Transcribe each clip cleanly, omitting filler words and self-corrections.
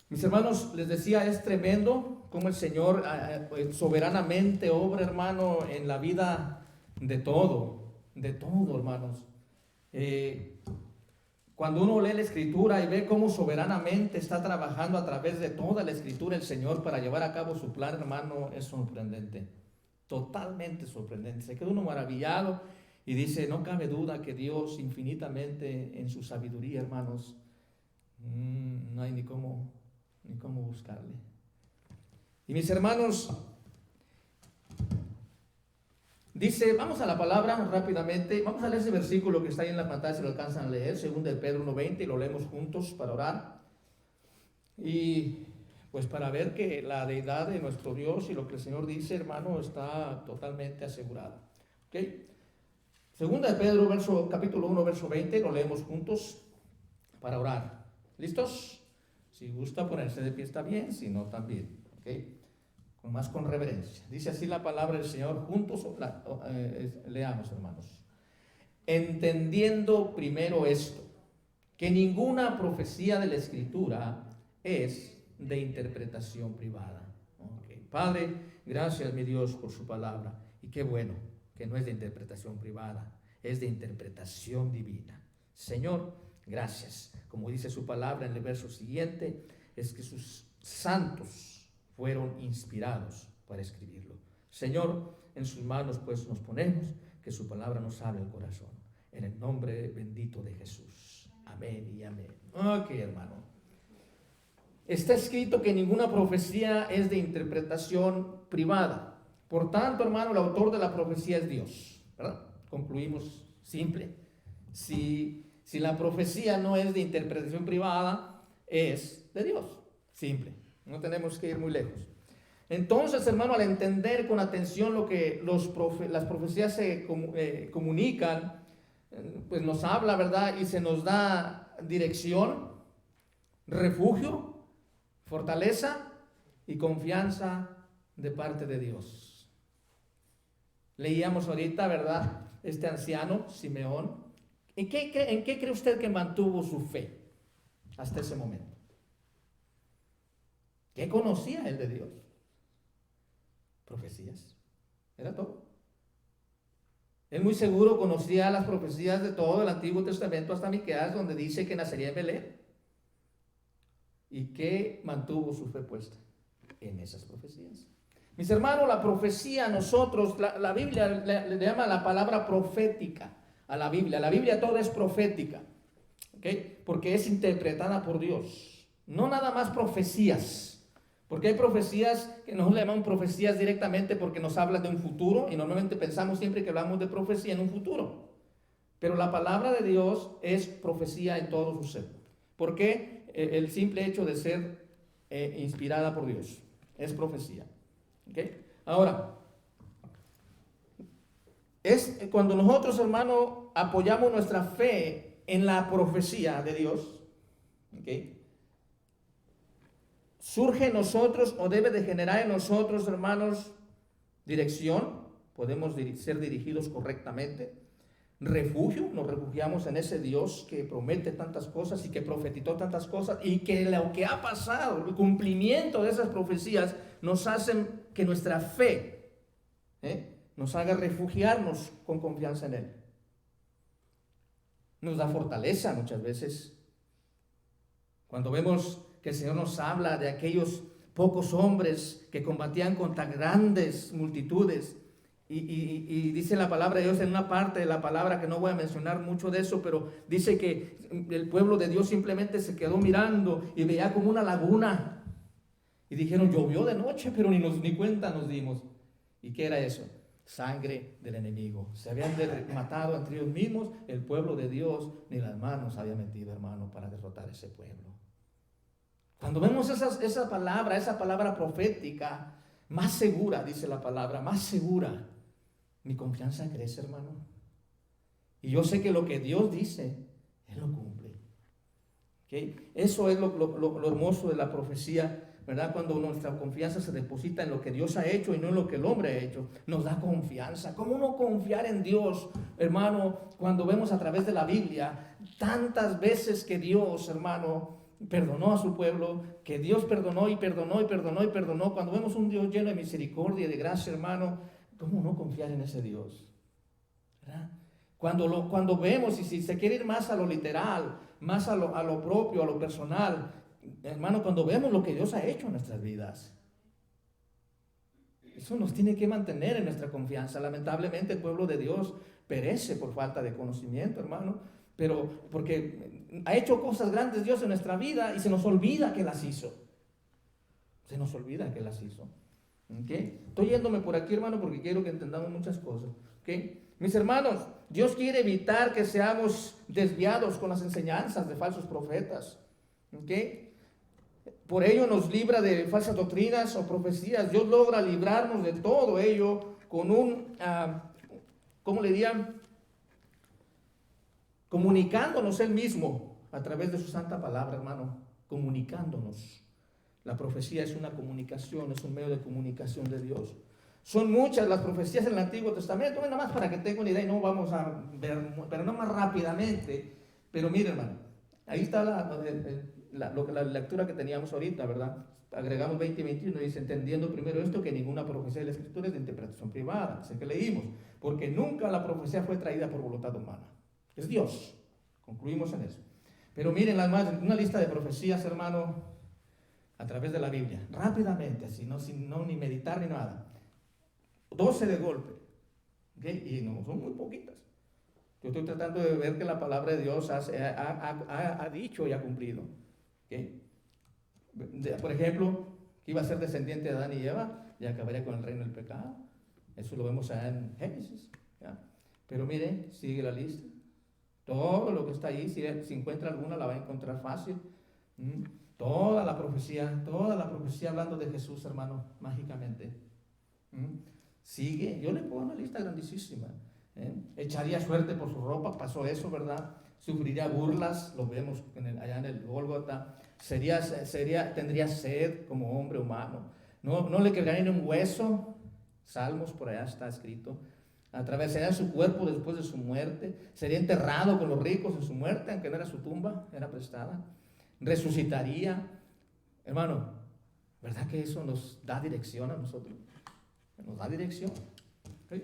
Mis hermanos, les decía, es tremendo cómo el Señor soberanamente obra, hermano, en la vida de todo, hermanos. Eh, Cuando uno lee la Escritura y ve cómo soberanamente está trabajando a través de toda la Escritura el Señor para llevar a cabo su plan, hermano, es sorprendente, totalmente sorprendente. Se queda uno maravillado y dice, no cabe duda que Dios infinitamente en su sabiduría, hermanos, no hay ni cómo buscarle. Y mis hermanos, dice, vamos a la palabra rápidamente, vamos a leer ese versículo que está ahí en la pantalla, si lo alcanzan a leer, 2 de Pedro 1:20, y lo leemos juntos para orar. Y pues para ver que la deidad de nuestro Dios y lo que el Señor dice, hermano, está totalmente asegurada. ¿Ok? 2 de Pedro, capítulo 1, verso 20, lo leemos juntos para orar. ¿Listos? Si gusta ponerse de pie está bien, si no también. ¿Ok? Con reverencia. Dice así la palabra del Señor, juntos leamos, hermanos. Entendiendo primero esto, que ninguna profecía de la Escritura es de interpretación privada. Okay. Padre, gracias mi Dios por su palabra, y qué bueno que no es de interpretación privada, es de interpretación divina. Señor, gracias. Como dice su palabra en el verso siguiente, es que sus santos fueron inspirados para escribirlo. Señor, en sus manos pues nos ponemos, que su palabra nos hable el corazón. En el nombre bendito de Jesús. Amén y amén. Ok, hermano. Está escrito que ninguna profecía es de interpretación privada. Por tanto, hermano, el autor de la profecía es Dios, ¿verdad? Concluimos simple. Si la profecía no es de interpretación privada, es de Dios. Simple. No tenemos que ir muy lejos. Entonces, hermano, al entender con atención lo que las profecías se comunican, pues nos habla, ¿verdad? Y se nos da dirección, refugio, fortaleza y confianza de parte de Dios. Leíamos ahorita, ¿verdad? Este anciano, Simeón. ¿En qué cree usted que mantuvo su fe hasta ese momento? ¿Qué conocía él de Dios? Profecías. Era todo. Él muy seguro conocía las profecías de todo el Antiguo Testamento hasta Miqueas, donde dice que nacería en Belén. ¿Y qué mantuvo su fe puesta? En esas profecías. Mis hermanos, la profecía, nosotros, la Biblia le llama la palabra profética a la Biblia. La Biblia toda es profética, ¿okay? Porque es interpretada por Dios. No nada más profecías. Porque hay profecías que no le llaman profecías directamente porque nos hablan de un futuro, y normalmente pensamos siempre que hablamos de profecía en un futuro. Pero la palabra de Dios es profecía en todo su ser. ¿Por qué? El simple hecho de ser inspirada por Dios es profecía. ¿Okay? Ahora, es cuando nosotros, hermano, apoyamos nuestra fe en la profecía de Dios, ¿okay? Surge en nosotros o debe de generar en nosotros, hermanos, dirección. Podemos ser dirigidos correctamente. Refugio, nos refugiamos en ese Dios que promete tantas cosas y que profetizó tantas cosas, y que lo que ha pasado, el cumplimiento de esas profecías, nos hacen que nuestra fe nos haga refugiarnos con confianza en Él. Nos da fortaleza muchas veces. Cuando vemos que el Señor nos habla de aquellos pocos hombres que combatían contra grandes multitudes, y dice la palabra de Dios en una parte de la palabra, que no voy a mencionar mucho de eso, pero dice que el pueblo de Dios simplemente se quedó mirando y veía como una laguna, y dijeron, llovió de noche, pero ni cuenta nos dimos. ¿Y qué era eso? Sangre del enemigo. Se habían matado entre ellos mismos. El pueblo de Dios ni las manos había metido, hermano, para derrotar ese pueblo. Cuando vemos esa palabra profética, más segura, dice la palabra, más segura, mi confianza crece, hermano. Y yo sé que lo que Dios dice, Él lo cumple. ¿Okay? Eso es lo hermoso de la profecía, ¿verdad? Cuando nuestra confianza se deposita en lo que Dios ha hecho y no en lo que el hombre ha hecho, nos da confianza. ¿Cómo no confiar en Dios, hermano, cuando vemos a través de la Biblia tantas veces que Dios, hermano, perdonó a su pueblo, que Dios perdonó y perdonó y perdonó y perdonó. Cuando vemos un Dios lleno de misericordia y de gracia, hermano, ¿cómo no confiar en ese Dios? ¿Verdad? Cuando vemos, y si se quiere ir más a lo literal, más a lo propio, a lo personal, hermano, cuando vemos lo que Dios ha hecho en nuestras vidas, eso nos tiene que mantener en nuestra confianza. Lamentablemente el pueblo de Dios perece por falta de conocimiento, hermano, pero porque ha hecho cosas grandes Dios en nuestra vida y se nos olvida que las hizo. Se nos olvida que las hizo. ¿Okay? Estoy yéndome por aquí, hermano, porque quiero que entendamos muchas cosas. ¿Okay? Mis hermanos, Dios quiere evitar que seamos desviados con las enseñanzas de falsos profetas. ¿Okay? Por ello nos libra de falsas doctrinas o profecías. Dios logra librarnos de todo ello con ¿cómo le dirían? Comunicándonos Él mismo a través de su santa palabra, hermano. Comunicándonos. La profecía es una comunicación, es un medio de comunicación de Dios. Son muchas las profecías en el Antiguo Testamento. Nada más para que tengan una idea y no vamos a ver, pero no más rápidamente. Pero mire, hermano, ahí está la lectura que teníamos ahorita, ¿verdad? Agregamos 20 y 21, dice, entendiendo primero esto, que ninguna profecía de la Escritura es de interpretación privada, es el que leímos, porque nunca la profecía fue traída por voluntad humana, es Dios, concluimos en eso. Pero miren, una lista de profecías, hermano, a través de la Biblia, rápidamente, así, sin ni meditar ni nada, 12 de golpe, ¿okay? Y no son muy poquitas. Yo estoy tratando de ver que la palabra de Dios ha dicho y ha cumplido. ¿Okay? Por ejemplo, que iba a ser descendiente de Adán y Eva y acabaría con el reino del pecado. Eso lo vemos allá en Génesis. ¿Ya? Pero mire, sigue la lista. Todo lo que está ahí, si encuentra alguna, la va a encontrar fácil. Toda la profecía hablando de Jesús, hermano, mágicamente. Sigue, yo le pongo una lista grandísima. Echaría suerte por su ropa, pasó eso, ¿verdad? Sufriría burlas, lo vemos allá en el Gólgota. Tendría sed como hombre humano. No le quebraría ni un hueso. Salmos, por allá está escrito. Atravesaría su cuerpo después de su muerte. Sería enterrado con los ricos en su muerte, aunque no era su tumba, era prestada. Resucitaría. Hermano, ¿verdad que eso nos da dirección a nosotros? Nos da dirección. ¿Sí?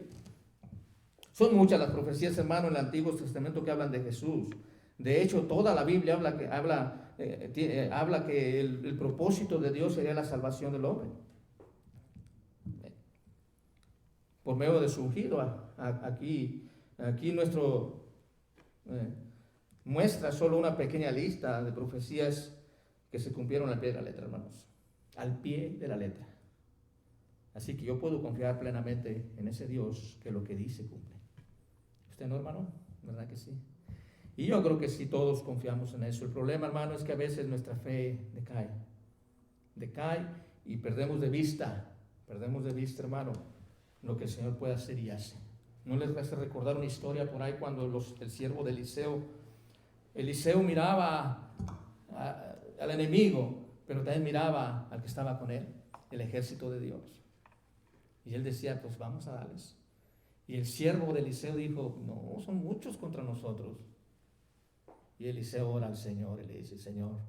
Son muchas las profecías, hermano, en el Antiguo Testamento que hablan de Jesús. De hecho, toda la Biblia habla que el propósito de Dios sería la salvación del hombre. Por medio de su ungido. Aquí nuestro muestra solo una pequeña lista de profecías que se cumplieron al pie de la letra, hermanos. Al pie de la letra. Así que yo puedo confiar plenamente en ese Dios que lo que dice cumple. ¿Usted no, hermano? ¿Verdad que sí? Y yo creo que sí, todos confiamos en eso. El problema, hermano, es que a veces nuestra fe decae y perdemos de vista, hermano, lo que el Señor puede hacer y hace. ¿No les hace recordar una historia por ahí cuando el siervo de Eliseo miraba al enemigo, pero también miraba al que estaba con él, el ejército de Dios? Y él decía, pues vamos a darles. Y el siervo de Eliseo dijo, no, son muchos contra nosotros. Y Eliseo ora al Señor y le dice, Señor,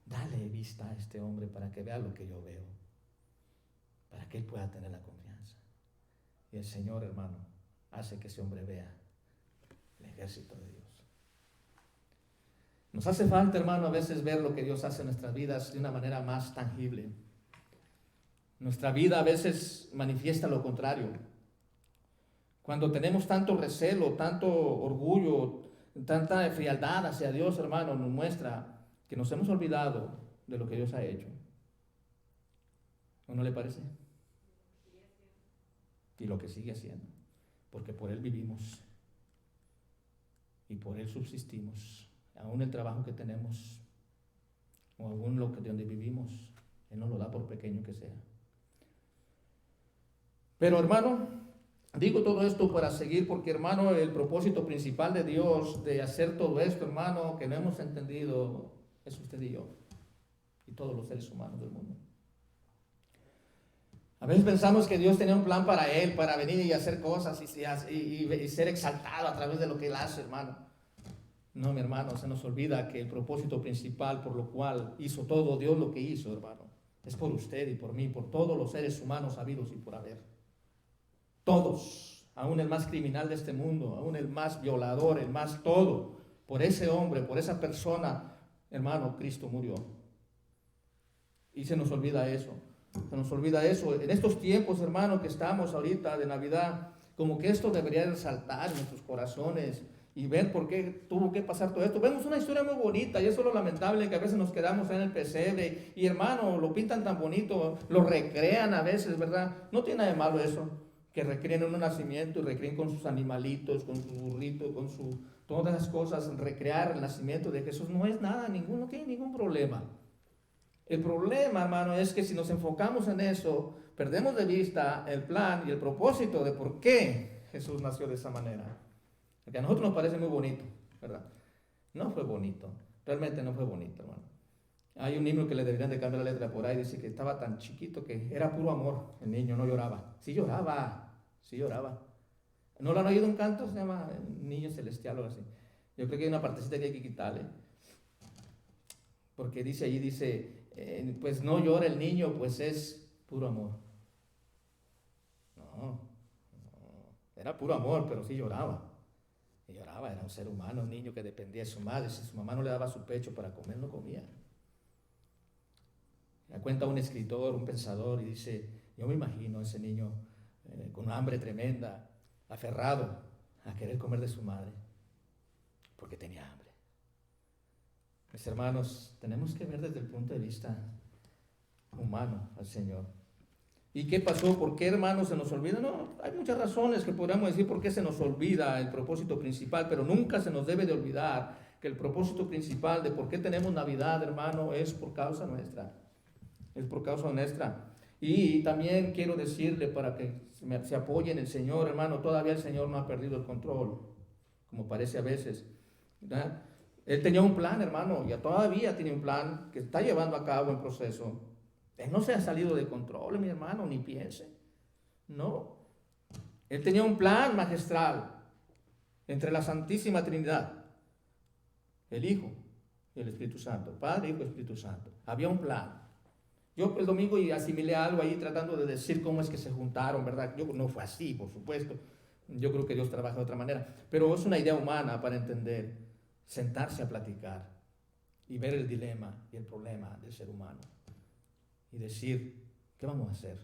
dale vista a este hombre para que vea lo que yo veo, para que él pueda tener la confianza. Y el Señor, hermano, hace que ese hombre vea el ejército de Dios. Nos hace falta, hermano, a veces ver lo que Dios hace en nuestras vidas de una manera más tangible. Nuestra vida a veces manifiesta lo contrario. Cuando tenemos tanto recelo, tanto orgullo, tanta frialdad hacia Dios, hermano, nos muestra que nos hemos olvidado de lo que Dios ha hecho. ¿O no le parece? Y lo que sigue haciendo. Porque por Él vivimos y por Él subsistimos. Aún el trabajo que tenemos o aún lo que de donde vivimos, Él nos lo da por pequeño que sea. Pero, hermano, digo todo esto para seguir porque, hermano, el propósito principal de Dios de hacer todo esto, hermano, que no hemos entendido, es usted y yo y todos los seres humanos del mundo. A veces pensamos que Dios tenía un plan para Él, para venir y hacer cosas y ser exaltado a través de lo que Él hace, hermano. No, mi hermano, se nos olvida que el propósito principal por lo cual hizo todo Dios lo que hizo, hermano, es por usted y por mí, por todos los seres humanos habidos y por haber. Todos, aún el más criminal de este mundo, aún el más violador, el más todo, por ese hombre, por esa persona, hermano, Cristo murió. Y se nos olvida eso. Se nos olvida eso. En estos tiempos, hermano, que estamos ahorita de Navidad, como que esto debería resaltar en nuestros corazones y ver por qué tuvo que pasar todo esto. Vemos una historia muy bonita y eso es lo lamentable, que a veces nos quedamos en el pesebre y, hermano, lo pintan tan bonito, lo recrean a veces, ¿verdad? No tiene nada de malo eso, que recreen en un nacimiento y recreen con sus animalitos, con sus burritos, con todas las cosas, recrear el nacimiento de Jesús no es nada, no tiene ningún problema. El problema, hermano, es que si nos enfocamos en eso, perdemos de vista el plan y el propósito de por qué Jesús nació de esa manera. Porque a nosotros nos parece muy bonito, ¿verdad? No fue bonito, realmente no fue bonito, hermano. Hay un himno que le deberían de cambiar la letra por ahí, dice que estaba tan chiquito que era puro amor, el niño no lloraba. Sí lloraba, sí lloraba. ¿No lo han oído un canto? Se llama Niño Celestial o algo así. Yo creo que hay una partecita que hay que quitarle. Porque dice allí, pues no llora el niño, pues es puro amor. No, era puro amor, pero sí lloraba. Y lloraba, era un ser humano, un niño que dependía de su madre. Si su mamá no le daba su pecho para comer, no comía. Me cuenta un escritor, un pensador, y dice, yo me imagino a ese niño con una hambre tremenda, aferrado a querer comer de su madre, porque tenía hambre. Mis hermanos, tenemos que ver desde el punto de vista humano al Señor. ¿Y qué pasó? ¿Por qué, hermanos, se nos olvida? No, hay muchas razones que podríamos decir por qué se nos olvida el propósito principal, pero nunca se nos debe de olvidar que el propósito principal de por qué tenemos Navidad, hermano, es por causa nuestra. Es por causa nuestra. Y también quiero decirle, para que se apoye en el Señor, hermano, todavía el Señor no ha perdido el control, como parece a veces, ¿verdad? Él tenía un plan, hermano, y todavía tiene un plan que está llevando a cabo en proceso. Él no se ha salido de control, mi hermano, ni piense. No. Él tenía un plan magistral entre la Santísima Trinidad, el Hijo y el Espíritu Santo, Padre, Hijo y Espíritu Santo. Había un plan. Yo el domingo asimilé algo ahí tratando de decir cómo es que se juntaron, ¿verdad? No fue así, por supuesto. Yo creo que Dios trabaja de otra manera. Pero es una idea humana para entender. Sentarse a platicar y ver el dilema y el problema del ser humano y decir, ¿qué vamos a hacer?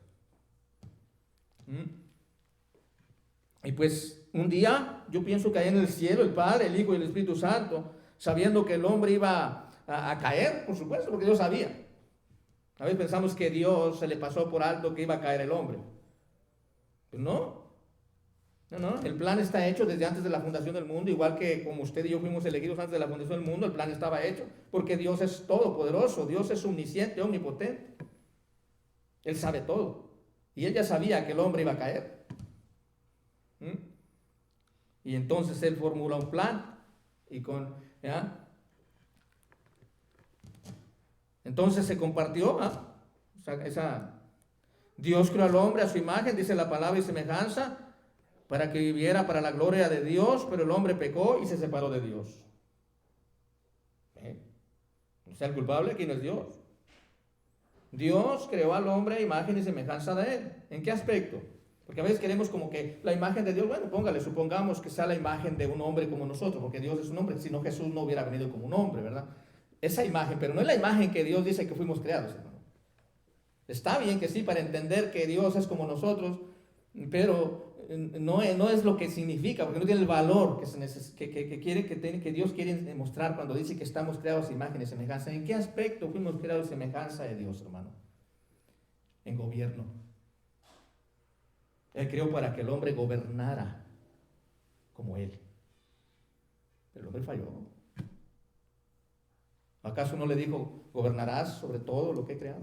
Y pues un día yo pienso que ahí en el cielo el Padre, el Hijo y el Espíritu Santo, sabiendo que el hombre iba a caer, por supuesto, porque Dios sabía. A veces pensamos que Dios se le pasó por alto que iba a caer el hombre. Pues no, el plan está hecho desde antes de la fundación del mundo, igual que como usted y yo fuimos elegidos antes de la fundación del mundo, el plan estaba hecho, porque Dios es todopoderoso, Dios es omnisciente, omnipotente. Él sabe todo. Y Él ya sabía que el hombre iba a caer. Y entonces Él formula un plan. Entonces se compartió. Dios creó al hombre a su imagen, dice la palabra y semejanza, para que viviera para la gloria de Dios, pero el hombre pecó y se separó de Dios. No sea el culpable, ¿quién es Dios? Dios creó al hombre a imagen y semejanza de Él. ¿En qué aspecto? Porque a veces queremos como que la imagen de Dios, bueno, supongamos que sea la imagen de un hombre como nosotros, porque Dios es un hombre, si no Jesús no hubiera venido como un hombre, ¿verdad? Esa imagen, pero no es la imagen que Dios dice que fuimos creados, hermano. Está bien que sí, para entender que Dios es como nosotros, pero no es lo que significa, porque no tiene el valor que Dios quiere demostrar cuando dice que estamos creados a imagen y semejanza. ¿En qué aspecto fuimos creados a semejanza de Dios, hermano? En gobierno. Él creó para que el hombre gobernara como Él. Pero el hombre falló. ¿Acaso no le dijo, gobernarás sobre todo lo que he creado?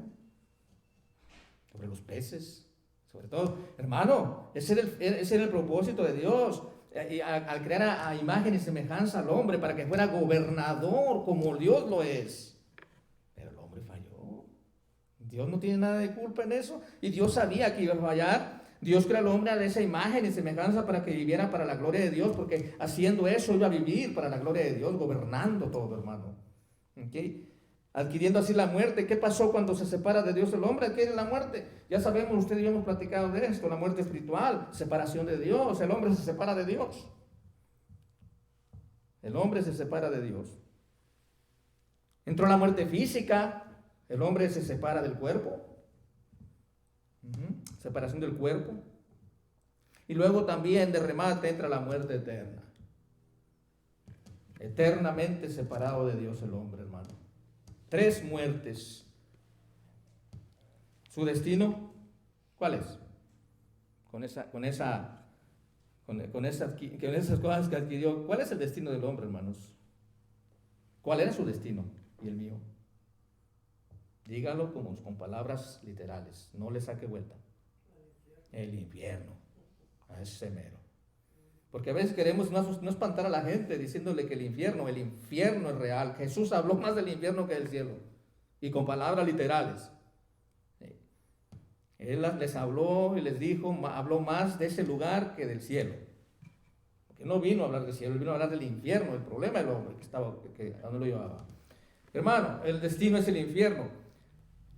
Sobre los peces, sobre todo. Hermano, ese era el propósito de Dios. Al crear a imagen y semejanza al hombre para que fuera gobernador como Dios lo es. Pero el hombre falló. Dios no tiene nada de culpa en eso. Y Dios sabía que iba a fallar. Dios creó al hombre a esa imagen y semejanza para que viviera para la gloria de Dios, porque haciendo eso iba a vivir para la gloria de Dios, gobernando todo, hermano. ¿Okay? Adquiriendo así la muerte. ¿Qué pasó cuando se separa de Dios el hombre? ¿Qué es la muerte? Ya sabemos, usted y yo hemos platicado de esto, la muerte espiritual, separación de Dios. El hombre se separa de Dios. El hombre se separa de Dios. Entró la muerte física, el hombre se separa del cuerpo. Separación del cuerpo. Y luego también de remate entra la muerte eterna. Eternamente separado de Dios el hombre, hermano. 3 muertes. ¿Su destino? ¿Cuál es? Con esas cosas que adquirió. ¿Cuál es el destino del hombre, hermanos? ¿Cuál era su destino y el mío? Dígalo con palabras literales, no le saque vuelta. El infierno, a ese mero. Porque a veces queremos no espantar a la gente diciéndole que el infierno es real. Jesús habló más del infierno que del cielo, y con palabras literales. Él les habló y les dijo, habló más de ese lugar que del cielo. Porque no vino a hablar del cielo, él vino a hablar del infierno, el problema del hombre a dónde lo llevaba. Hermano, el destino es el infierno.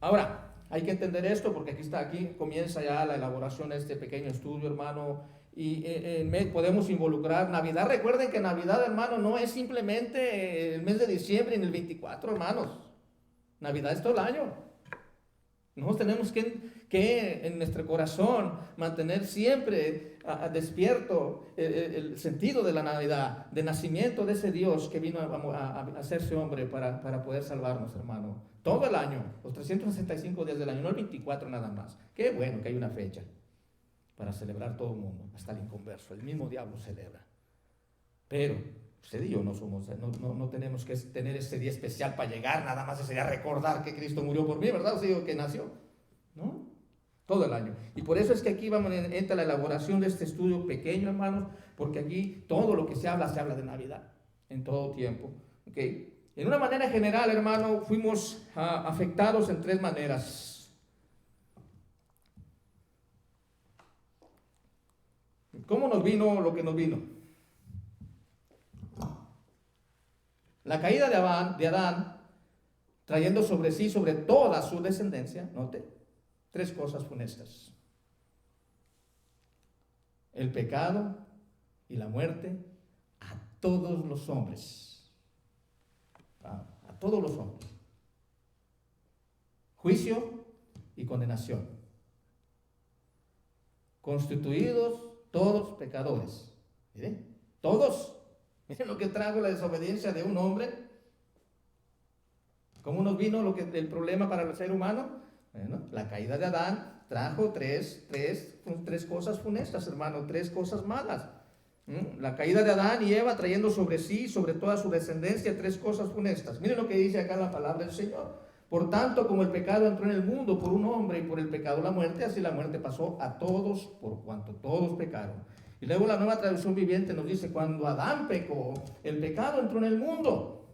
Ahora, hay que entender esto porque aquí comienza ya la elaboración de este pequeño estudio, hermano, y podemos involucrar Navidad. Recuerden que Navidad, hermano, no es simplemente el mes de diciembre en el 24, hermanos. Navidad es todo el año. Nosotros tenemos que en nuestro corazón mantener siempre despierto el sentido de la Navidad, de nacimiento de ese Dios que vino a hacerse hombre para poder salvarnos, hermano. Todo el año, los 365 días del año, no el 24 nada más. Qué bueno que hay una fecha para celebrar todo el mundo, hasta el inconverso, el mismo diablo celebra. Pero usted y yo no tenemos que tener ese día especial para llegar, nada más ese día recordar que Cristo murió por mí, ¿verdad? O sea, que nació, ¿no? Todo el año. Y por eso es que aquí entra la elaboración de este estudio pequeño, hermanos, porque aquí todo lo que se habla de Navidad, en todo tiempo, ¿ok? En una manera general, hermano, fuimos afectados en 3 maneras. ¿Cómo nos vino lo que nos vino? La caída de Adán, trayendo sobre sí, sobre toda su descendencia, note, 3 cosas funestas: el pecado y la muerte a todos los hombres. A todos los hombres. Juicio y condenación. Constituidos todos pecadores. Miren, todos. Miren lo que trajo la desobediencia de un hombre. ¿Cómo nos vino el problema para el ser humano? Bueno, la caída de Adán trajo tres cosas funestas, hermano, 3 cosas malas. La caída de Adán y Eva trayendo sobre sí, sobre toda su descendencia, 3 cosas funestas. Miren lo que dice acá la palabra del Señor. Por tanto, como el pecado entró en el mundo por un hombre y por el pecado la muerte, así la muerte pasó a todos por cuanto todos pecaron. Y luego la Nueva Traducción Viviente nos dice, cuando Adán pecó, el pecado entró en el mundo.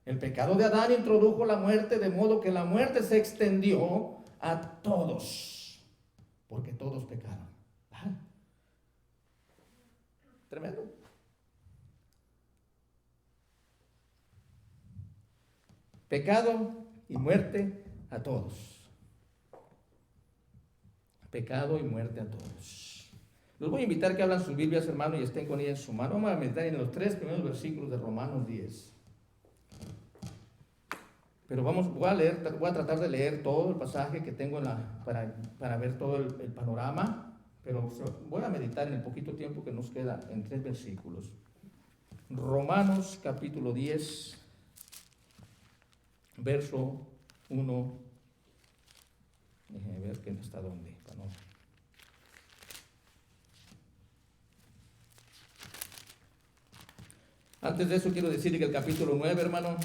El pecado de Adán introdujo la muerte, de modo que la muerte se extendió a todos, porque todos pecaron. Tremendo. Pecado y muerte a todos. Pecado y muerte a todos. Los voy a invitar que abran sus Biblias, hermano, y estén con ellas en su mano. Vamos a meditar en los 3 primeros versículos de Romanos 10. Pero voy a tratar de leer todo el pasaje que tengo para ver todo el panorama. Pero voy a meditar en el poquito tiempo que nos queda en 3 versículos. Romanos capítulo 10, verso 1. Déjenme ver quién está dónde. No. Antes de eso quiero decir que el capítulo 9, hermano,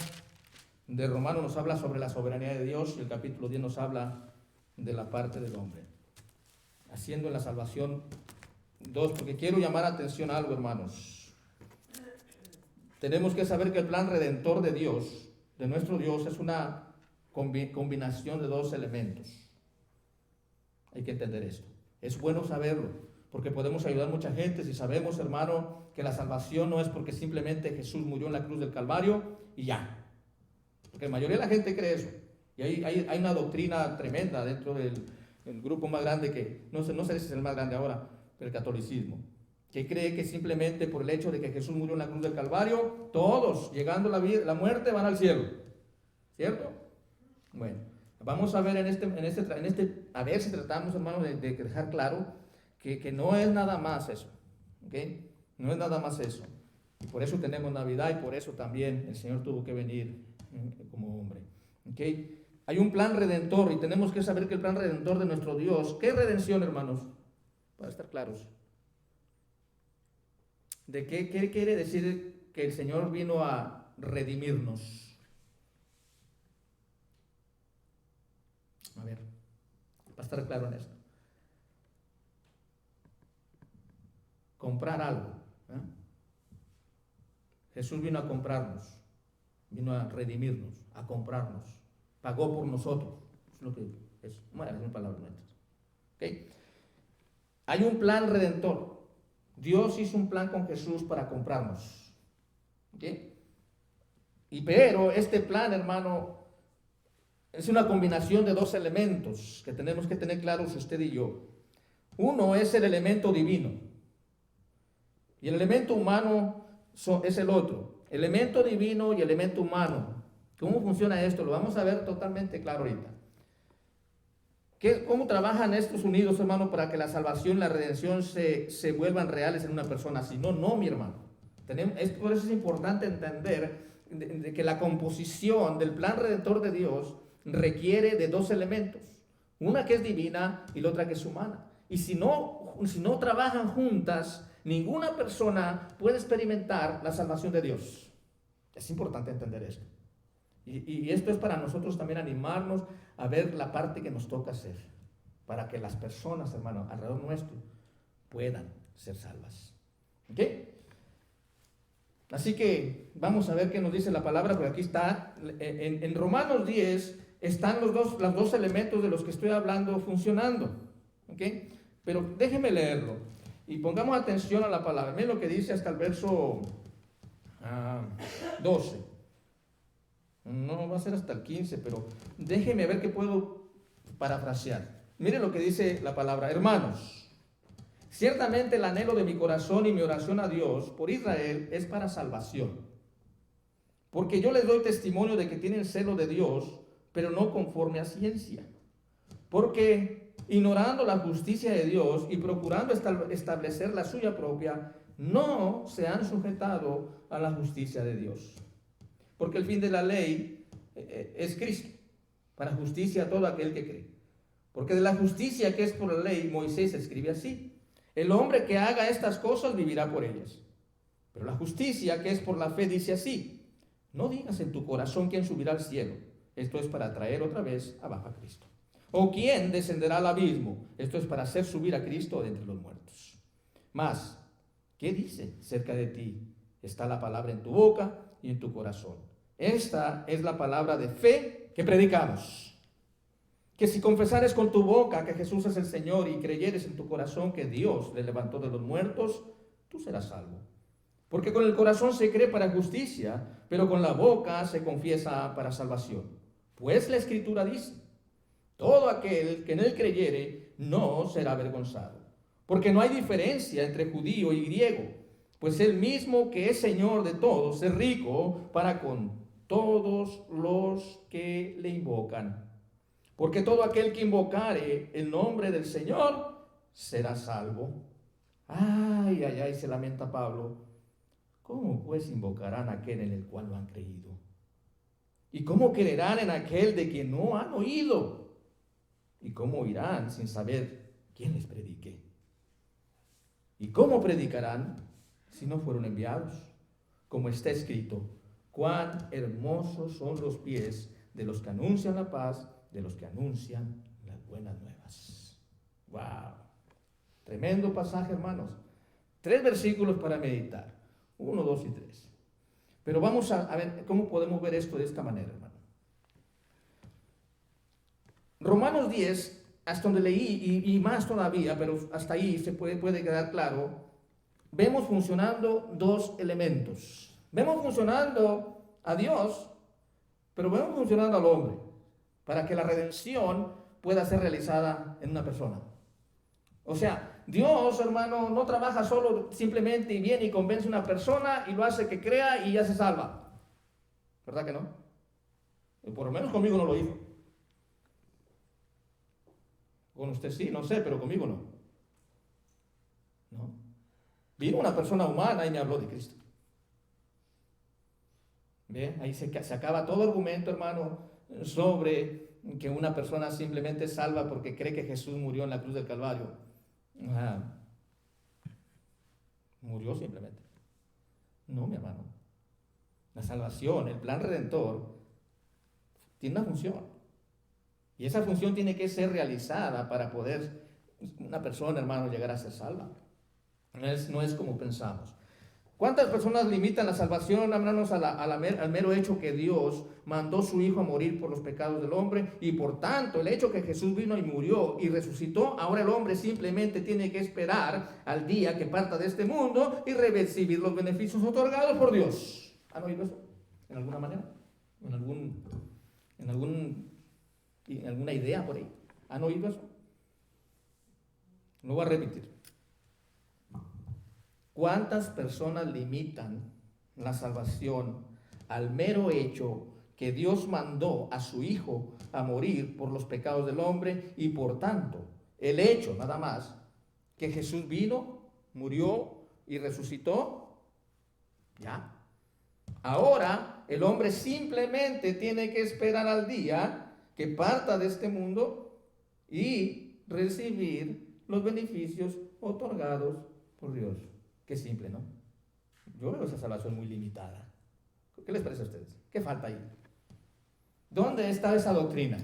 de Romanos nos habla sobre la soberanía de Dios, y el capítulo 10 nos habla de la parte del hombre. Haciendo la salvación 2, porque quiero llamar atención a algo, hermanos. Tenemos que saber que el plan redentor de Dios, de nuestro Dios, es una combinación de 2 elementos. Hay que entender esto. Es bueno saberlo, porque podemos ayudar a mucha gente si sabemos, hermano, que la salvación no es porque simplemente Jesús murió en la cruz del Calvario y ya. Porque la mayoría de la gente cree eso. Y hay una doctrina tremenda dentro del grupo más grande que, no sé si es el más grande ahora, pero el catolicismo, que cree que simplemente por el hecho de que Jesús murió en la cruz del Calvario, todos, llegando la muerte, van al cielo. ¿Cierto? Bueno, vamos a ver a ver si tratamos, hermano, de dejar claro que no es nada más eso. ¿Ok? No es nada más eso. Y por eso tenemos Navidad y por eso también el Señor tuvo que venir como hombre. ¿Ok? Hay un plan redentor y tenemos que saber que el plan redentor de nuestro Dios, ¿qué redención, hermanos? Para estar claros. ¿De qué quiere decir que el Señor vino a redimirnos? A ver, para estar claro en esto. Comprar algo. ¿Eh? Jesús vino a comprarnos, vino a redimirnos, a comprarnos, pagó por nosotros. Es lo que es. Bueno, es una palabra nuestra. ¿Okay? Hay un plan redentor. Dios hizo un plan con Jesús para comprarnos. ¿Okay? Pero este plan, hermano, es una combinación de dos elementos que tenemos que tener claros usted y yo. Uno es el elemento divino y el elemento humano es el otro. Elemento divino y elemento humano. ¿Cómo funciona esto? Lo vamos a ver totalmente claro ahorita. ¿Cómo trabajan estos unidos, hermano, para que la salvación y la redención se vuelvan reales en una persona así? No, mi hermano. Por eso es importante entender de que la composición del plan redentor de Dios requiere de dos elementos. Una que es divina y la otra que es humana. Y si no trabajan juntas, ninguna persona puede experimentar la salvación de Dios. Es importante entender esto. Y esto es para nosotros también animarnos a ver la parte que nos toca hacer, para que las personas, hermano, alrededor nuestro puedan ser salvas. ¿Ok? Así que vamos a ver qué nos dice la palabra, porque aquí está, en Romanos 10 están los dos elementos de los que estoy hablando funcionando. ¿Ok? Pero déjenme leerlo y pongamos atención a la palabra. Miren lo que dice hasta el verso 12. No va a ser hasta el 15, pero déjeme ver qué puedo parafrasear. Mire lo que dice la palabra. Hermanos, ciertamente el anhelo de mi corazón y mi oración a Dios por Israel es para salvación. Porque yo les doy testimonio de que tienen celo de Dios, pero no conforme a ciencia. Porque ignorando la justicia de Dios y procurando establecer la suya propia, no se han sujetado a la justicia de Dios. Porque el fin de la ley es Cristo, para justicia a todo aquel que cree. Porque de la justicia que es por la ley, Moisés escribe así: el hombre que haga estas cosas vivirá por ellas. Pero la justicia que es por la fe dice así: no digas en tu corazón quién subirá al cielo. Esto es para traer otra vez abajo a Cristo. O quién descenderá al abismo. Esto es para hacer subir a Cristo de entre los muertos. Mas, ¿qué dice cerca de ti? Está la palabra en tu boca y en tu corazón. Esta es la palabra de fe que predicamos. Que si confesares con tu boca que Jesús es el Señor y creyeres en tu corazón que Dios le levantó de los muertos, tú serás salvo. Porque con el corazón se cree para justicia, pero con la boca se confiesa para salvación. Pues la Escritura dice: todo aquel que en él creyere no será avergonzado. Porque no hay diferencia entre judío y griego, pues el mismo que es Señor de todos es rico para con todos los que le invocan. Porque todo aquel que invocare el nombre del Señor será salvo. Ay, se lamenta Pablo. ¿Cómo pues invocarán a aquel en el cual no han creído? ¿Y cómo creerán en aquel de quien no han oído? ¿Y cómo oirán sin saber quién les predique? ¿Y cómo predicarán si no fueron enviados? Como está escrito: cuán hermosos son los pies de los que anuncian la paz, de los que anuncian las buenas nuevas. ¡Wow! Tremendo pasaje, hermanos. 3 versículos para meditar. 1, 2 y 3. Pero vamos a ver cómo podemos ver esto de esta manera, hermano. Romanos 10 hasta donde leí, y más todavía, pero hasta ahí se puede quedar claro, vemos funcionando dos elementos. Vemos funcionando a Dios, pero vemos funcionando al hombre, para que la redención pueda ser realizada en una persona. O sea, Dios, hermano, no trabaja solo simplemente y viene y convence a una persona y lo hace que crea y ya se salva. ¿Verdad que no? Por lo menos conmigo no lo hizo. Con usted sí, no sé, pero conmigo no. ¿No? Vino una persona humana y me habló de Cristo. ¿Ve? Ahí se acaba todo argumento, hermano, sobre que una persona simplemente es salva porque cree que Jesús murió en la cruz del Calvario. Murió simplemente. No, mi hermano. La salvación, el plan redentor, tiene una función. Y esa función tiene que ser realizada para poder una persona, hermano, llegar a ser salva. No es como pensamos. ¿Cuántas personas limitan la salvación, hermanos, al mero hecho que Dios mandó a su Hijo a morir por los pecados del hombre? Y por tanto, el hecho que Jesús vino y murió y resucitó, ahora el hombre simplemente tiene que esperar al día que parta de este mundo y recibir los beneficios otorgados por Dios. ¿Han oído eso? ¿En alguna manera? ¿En alguna idea por ahí? ¿Han oído eso? Lo voy a repetir. ¿Cuántas personas limitan la salvación al mero hecho que Dios mandó a su Hijo a morir por los pecados del hombre y por tanto el hecho nada más que Jesús vino, murió y resucitó? Ya. Ahora el hombre simplemente tiene que esperar al día que parta de este mundo y recibir los beneficios otorgados por Dios. Qué simple, ¿no? Yo veo esa salvación muy limitada. ¿Qué les parece a ustedes? ¿Qué falta ahí? ¿Dónde está esa doctrina?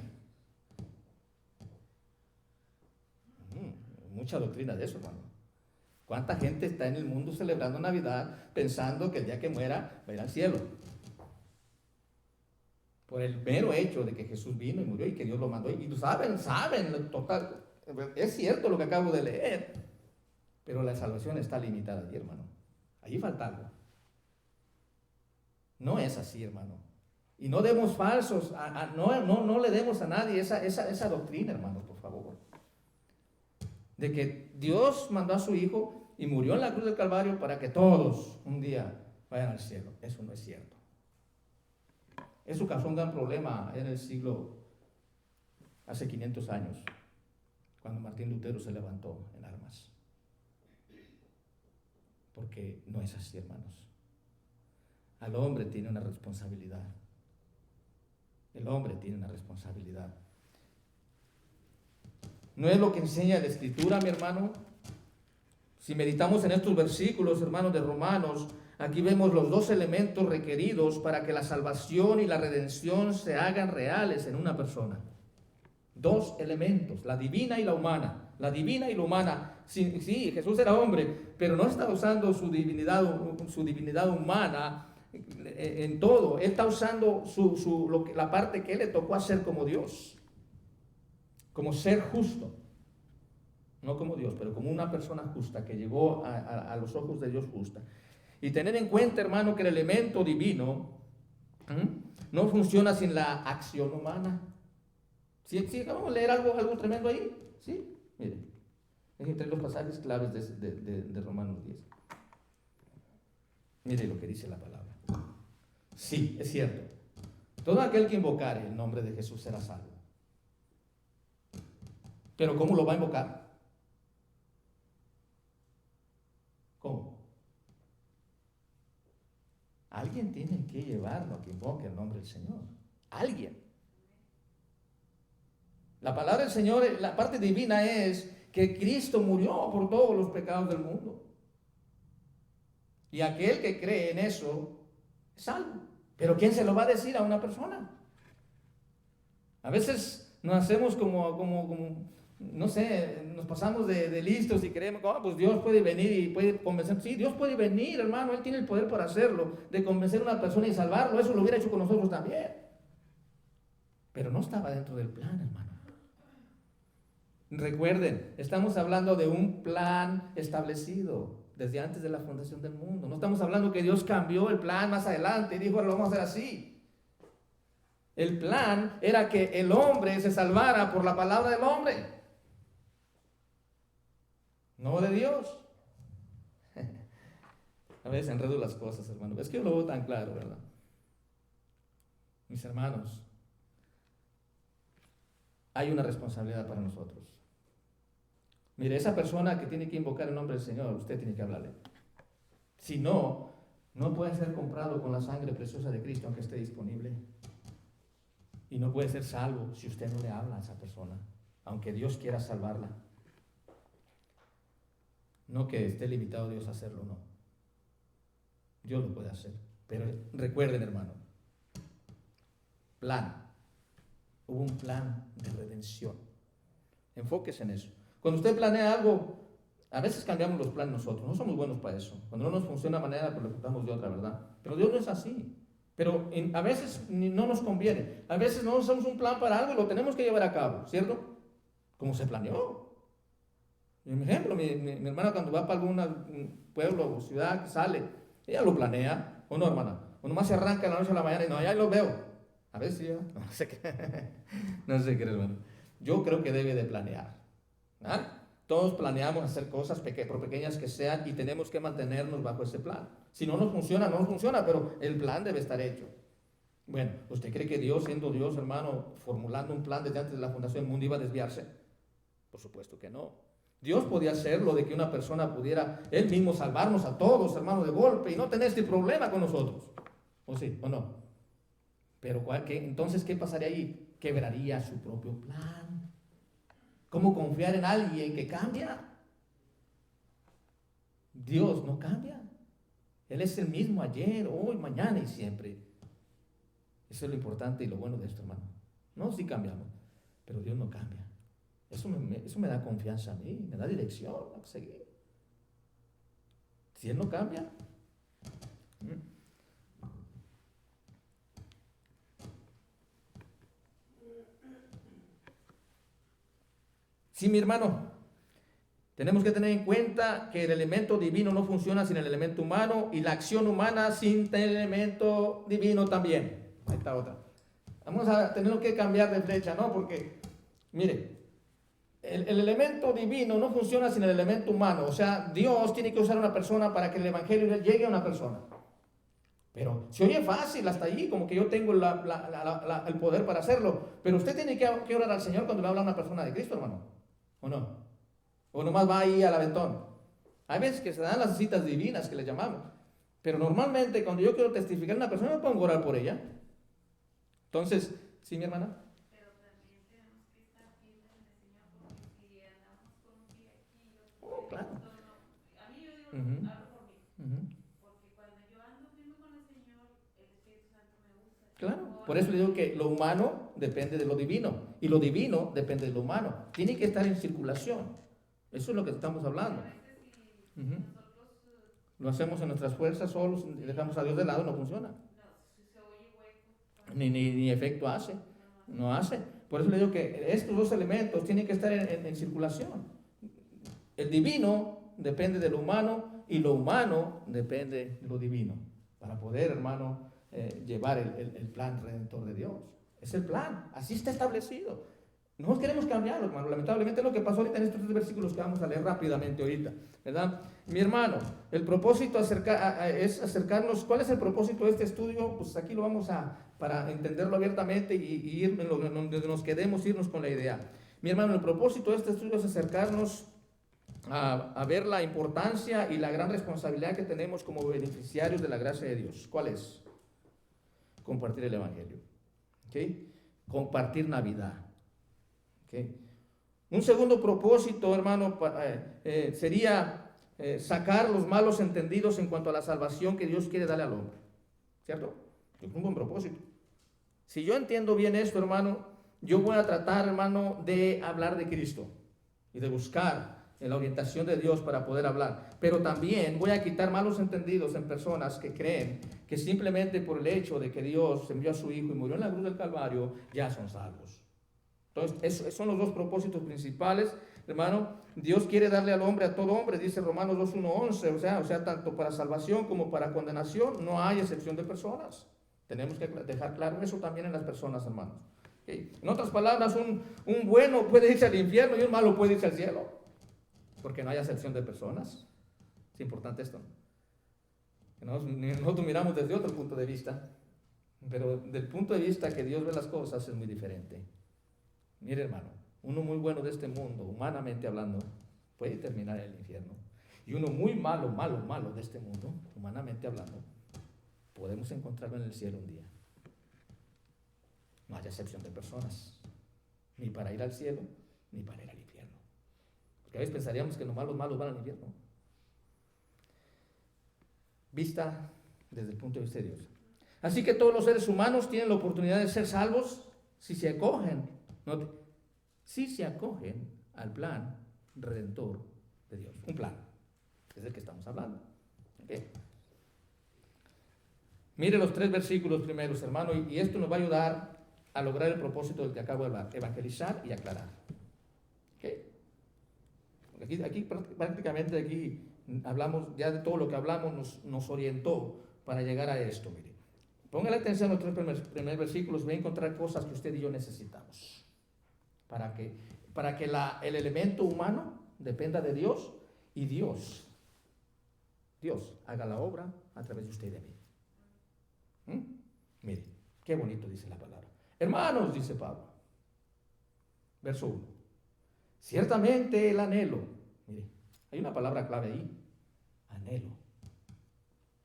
Mucha doctrina de eso, hermano. ¿Cuánta gente está en el mundo celebrando Navidad pensando que el día que muera va a ir al cielo? Por el mero hecho de que Jesús vino y murió y que Dios lo mandó. Y saben, total. Es cierto lo que acabo de leer. Pero la salvación está limitada allí, hermano. Allí falta algo. No es así, hermano. Y no demos falsos, no le demos a nadie esa doctrina, hermano, por favor. De que Dios mandó a su Hijo y murió en la cruz del Calvario para que todos un día vayan al cielo. Eso no es cierto. Eso causó un gran problema en el siglo, hace 500 años, cuando Martín Lutero se levantó en armas. Porque no es así, hermanos. Al hombre tiene una responsabilidad. El hombre tiene una responsabilidad. ¿No es lo que enseña la Escritura, mi hermano? Si meditamos en estos versículos, hermanos, de Romanos, aquí vemos los dos elementos requeridos para que la salvación y la redención se hagan reales en una persona. Dos elementos, la divina y la humana. La divina y la humana. Sí, Jesús era hombre, pero no está usando su divinidad humana en todo. Él está usando la parte que él le tocó hacer como Dios, como ser justo. No como Dios, pero como una persona justa que llegó a los ojos de Dios justa. Y tener en cuenta, hermano, que el elemento divino no funciona sin la acción humana. ¿Sí? Vamos a leer algo tremendo ahí. ¿Sí? Miren, es entre los pasajes claves de Romanos 10. Mire lo que dice la palabra. Sí, es cierto. Todo aquel que invocare el nombre de Jesús será salvo. Pero ¿cómo lo va a invocar? ¿Cómo? Alguien tiene que llevarlo a que invoque el nombre del Señor. Alguien. La palabra del Señor, la parte divina es que Cristo murió por todos los pecados del mundo. Y aquel que cree en eso es salvo. Pero ¿quién se lo va a decir a una persona? A veces nos hacemos como no sé, nos pasamos de listos y creemos que pues Dios puede venir y puede convencer. Sí, Dios puede venir, hermano, Él tiene el poder para hacerlo, de convencer a una persona y salvarlo. Eso lo hubiera hecho con nosotros también. Pero no estaba dentro del plan, hermano. Recuerden, estamos hablando de un plan establecido desde antes de la fundación del mundo. No estamos hablando que Dios cambió el plan más adelante y dijo, lo vamos a hacer así. El plan era que el hombre se salvara por la palabra del hombre, no de Dios. A veces enredo las cosas, hermano. Es que yo lo veo tan claro, ¿verdad? Mis hermanos, hay una responsabilidad para nosotros. Mire, esa persona que tiene que invocar el nombre del Señor, usted tiene que hablarle. Si no, no puede ser comprado con la sangre preciosa de Cristo aunque esté disponible. Y no puede ser salvo si usted no le habla a esa persona, aunque Dios quiera salvarla. No que esté limitado Dios a hacerlo, no. Dios lo puede hacer. Pero recuerden, hermano, plan. Hubo un plan de redención. Enfóquese en eso. Cuando usted planea algo, a veces cambiamos los planes nosotros. No somos buenos para eso. Cuando no nos funciona de una manera, pues lo ejecutamos de otra, ¿verdad? Pero Dios no es así. Pero a veces no nos conviene. A veces no hacemos un plan para algo y lo tenemos que llevar a cabo, ¿cierto? Como se planeó. Un ejemplo, mi hermana cuando va para algún pueblo o ciudad, sale, ella lo planea, ¿o no, hermana? O nomás se arranca de la noche a la mañana y no, ya lo veo. A veces ya, no sé qué, no sé qué, hermano. Yo creo que debe de planear. ¿Ah? Todos planeamos hacer cosas, por pequeñas que sean, y tenemos que mantenernos bajo ese plan. Si no nos funciona, no nos funciona, pero el plan debe estar hecho. Bueno, ¿usted cree que Dios, siendo Dios, hermano, formulando un plan desde antes de la fundación del mundo, iba a desviarse? Por supuesto que no. Dios podía hacerlo de que una persona pudiera Él mismo salvarnos a todos, hermano, de golpe, y no tener este problema con nosotros. ¿O sí, o no? Pero entonces, ¿qué pasaría ahí? Quebraría su propio plan. ¿Cómo confiar en alguien que cambia? Dios no cambia. Él es el mismo ayer, hoy, mañana y siempre. Eso es lo importante y lo bueno de esto, hermano. No, sí cambiamos, pero Dios no cambia. Eso me da confianza a mí, me da dirección a seguir. Si Él no cambia. Sí, mi hermano, tenemos que tener en cuenta que el elemento divino no funciona sin el elemento humano y la acción humana sin el elemento divino también. Ahí está otra. Vamos a tener que cambiar de flecha, ¿no? Porque, mire, el elemento divino no funciona sin el elemento humano. O sea, Dios tiene que usar a una persona para que el evangelio llegue a una persona. Pero se oye fácil hasta allí, como que yo tengo el poder para hacerlo. Pero usted tiene que orar al Señor cuando le habla a una persona de Cristo, hermano. ¿O no? O nomás va ahí al aventón. Hay veces que se dan las citas divinas que le llamamos. Pero normalmente cuando yo quiero testificar a una persona, me pongo a orar por ella. Entonces, ¿sí, mi hermana? Pero también tenemos que estar firmes en el Señor, porque si andamos con un pie aquí y otro Oh, claro. a mí yo digo, hablo por mí. Porque cuando yo ando firme con el Señor, el Espíritu Santo me usa. Claro, por eso le digo que lo humano depende de lo divino y lo divino depende de lo humano. Tiene que estar en circulación. Eso es lo que estamos hablando. Lo hacemos en nuestras fuerzas solos y dejamos a Dios de lado, no funciona. Ni efecto hace. No hace. Por eso le digo que estos dos elementos tienen que estar en circulación. El divino depende de lo humano y lo humano depende de lo divino. Para poder, hermano, llevar el plan redentor de Dios. Es el plan, así está establecido. No queremos cambiarlo, hermano. Lamentablemente es lo que pasó ahorita en estos 3 versículos que vamos a leer rápidamente ahorita, ¿verdad? Mi hermano, el propósito es acercarnos. ¿Cuál es el propósito de este estudio? Pues aquí lo vamos para entenderlo abiertamente y ir donde nos quedemos, irnos con la idea. Mi hermano, el propósito de este estudio es acercarnos a ver la importancia y la gran responsabilidad que tenemos como beneficiarios de la gracia de Dios. ¿Cuál es? Compartir el Evangelio. ¿Okay? Compartir Navidad. ¿Okay? Un segundo propósito, hermano, sería sacar los malos entendidos en cuanto a la salvación que Dios quiere darle al hombre. ¿Cierto? Es un buen propósito. Si yo entiendo bien esto, hermano, yo voy a tratar, hermano, de hablar de Cristo y de buscar en la orientación de Dios para poder hablar. Pero también voy a quitar malos entendidos en personas que creen que simplemente por el hecho de que Dios envió a su Hijo y murió en la cruz del Calvario, ya son salvos. Entonces, esos son los dos propósitos principales, hermano. Dios quiere darle al hombre, a todo hombre, dice Romanos 2:1-11, o sea, tanto para salvación como para condenación, no hay excepción de personas. Tenemos que dejar claro eso también en las personas, hermanos. ¿Okay? En otras palabras, un bueno puede irse al infierno y un malo puede irse al cielo, porque no hay excepción de personas. Es importante esto. Nosotros miramos desde otro punto de vista, pero del punto de vista que Dios ve las cosas es muy diferente. Mire, hermano, uno muy bueno de este mundo, humanamente hablando, puede terminar en el infierno. Y uno muy malo de este mundo, humanamente hablando, podemos encontrarlo en el cielo un día. No hay excepción de personas, ni para ir al cielo, ni para ir al infierno. Porque a veces pensaríamos que los malos van al infierno. Vista desde el punto de vista de Dios. Así que todos los seres humanos tienen la oportunidad de ser salvos si se acogen, al plan redentor de Dios. Un plan, es del que estamos hablando. ¿Okay? Mire los 3 versículos primeros, hermano, y esto nos va a ayudar a lograr el propósito del que acabo de hablar, evangelizar y aclarar. ¿Okay? Aquí prácticamente hablamos, ya de todo lo que hablamos nos orientó para llegar a esto. Mire, póngale atención a los 3 primeros versículos, voy a encontrar cosas que usted y yo necesitamos para que el elemento humano dependa de Dios y Dios haga la obra a través de usted y de mí. Mire, qué bonito dice la palabra. Hermanos, dice Pablo, verso 1, ciertamente el anhelo, mire, hay una palabra clave ahí, anhelo.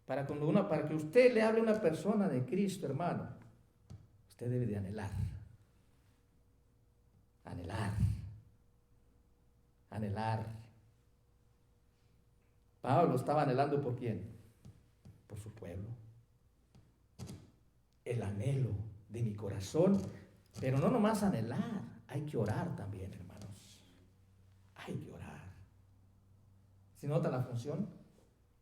Para que usted le hable a una persona de Cristo, hermano, usted debe de anhelar. Pablo estaba anhelando ¿por quién? Por su pueblo. El anhelo de mi corazón, pero no nomás anhelar, hay que orar también, hermanos. Hay que orar. ¿Sí nota la función?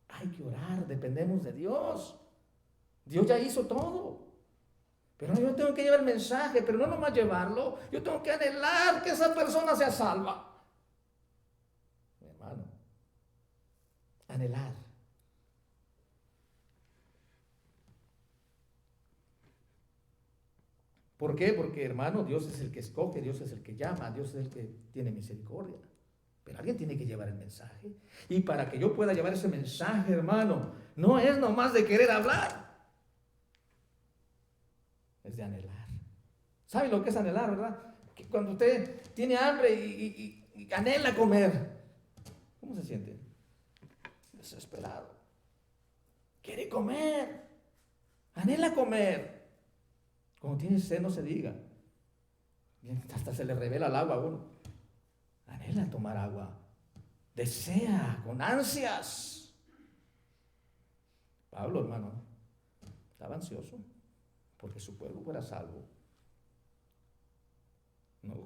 Hay que orar, dependemos de Dios. Dios ya hizo todo. Pero yo tengo que llevar el mensaje, pero no nomás llevarlo, yo tengo que anhelar que esa persona sea salva. Mi hermano, anhelar. ¿Por qué? Porque, hermano, Dios es el que escoge, Dios es el que llama, Dios es el que tiene misericordia. Pero alguien tiene que llevar el mensaje. Y para que yo pueda llevar ese mensaje, hermano, no es nomás de querer hablar, es de anhelar. ¿Sabe lo que es anhelar, verdad? Que cuando usted tiene hambre y anhela comer, ¿cómo se siente? Desesperado. Quiere comer. Anhela comer. Cuando tiene sed, no se diga. Hasta se le revela el agua a uno. Anhela tomar agua. Desea con ansias. Pablo, hermano, estaba ansioso porque su pueblo fuera salvo.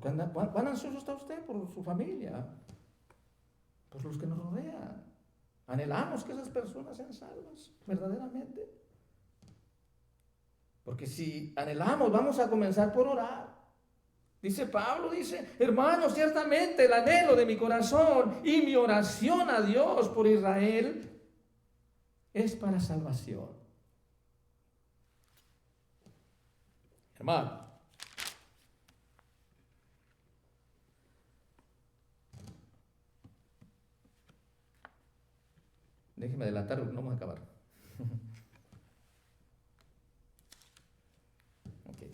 ¿Cuán ansioso está usted por su familia? Por los que nos rodean. Anhelamos que esas personas sean salvas, verdaderamente. Porque si anhelamos, vamos a comenzar por orar. Dice Pablo, hermanos, ciertamente el anhelo de mi corazón y mi oración a Dios por Israel es para salvación. Hermano, déjeme adelantar, no vamos a acabar. Okay.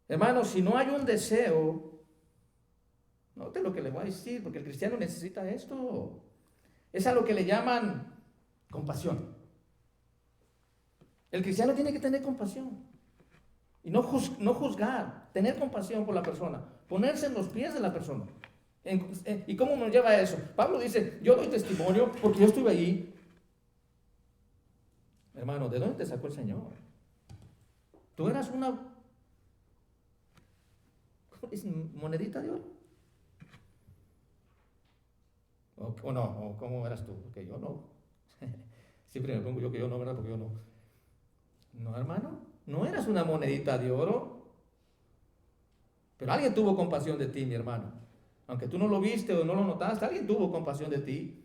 Hermanos, si no hay un deseo, note lo que le voy a decir, porque el cristiano necesita esto. Es a lo que le llaman compasión. El cristiano tiene que tener compasión. Y no juzgar, tener compasión por la persona, ponerse en los pies de la persona. ¿Y cómo nos lleva a eso? Pablo dice, yo doy testimonio porque yo estuve ahí. Hermano, ¿de dónde te sacó el Señor? Tú eras una monedita de oro. ¿O no? ¿O cómo eras tú? Porque yo no. Siempre me pongo yo que yo no, ¿verdad? Porque yo no. No, hermano. No eras una monedita de oro. Pero alguien tuvo compasión de ti, mi hermano. Aunque tú no lo viste o no lo notaste, alguien tuvo compasión de ti.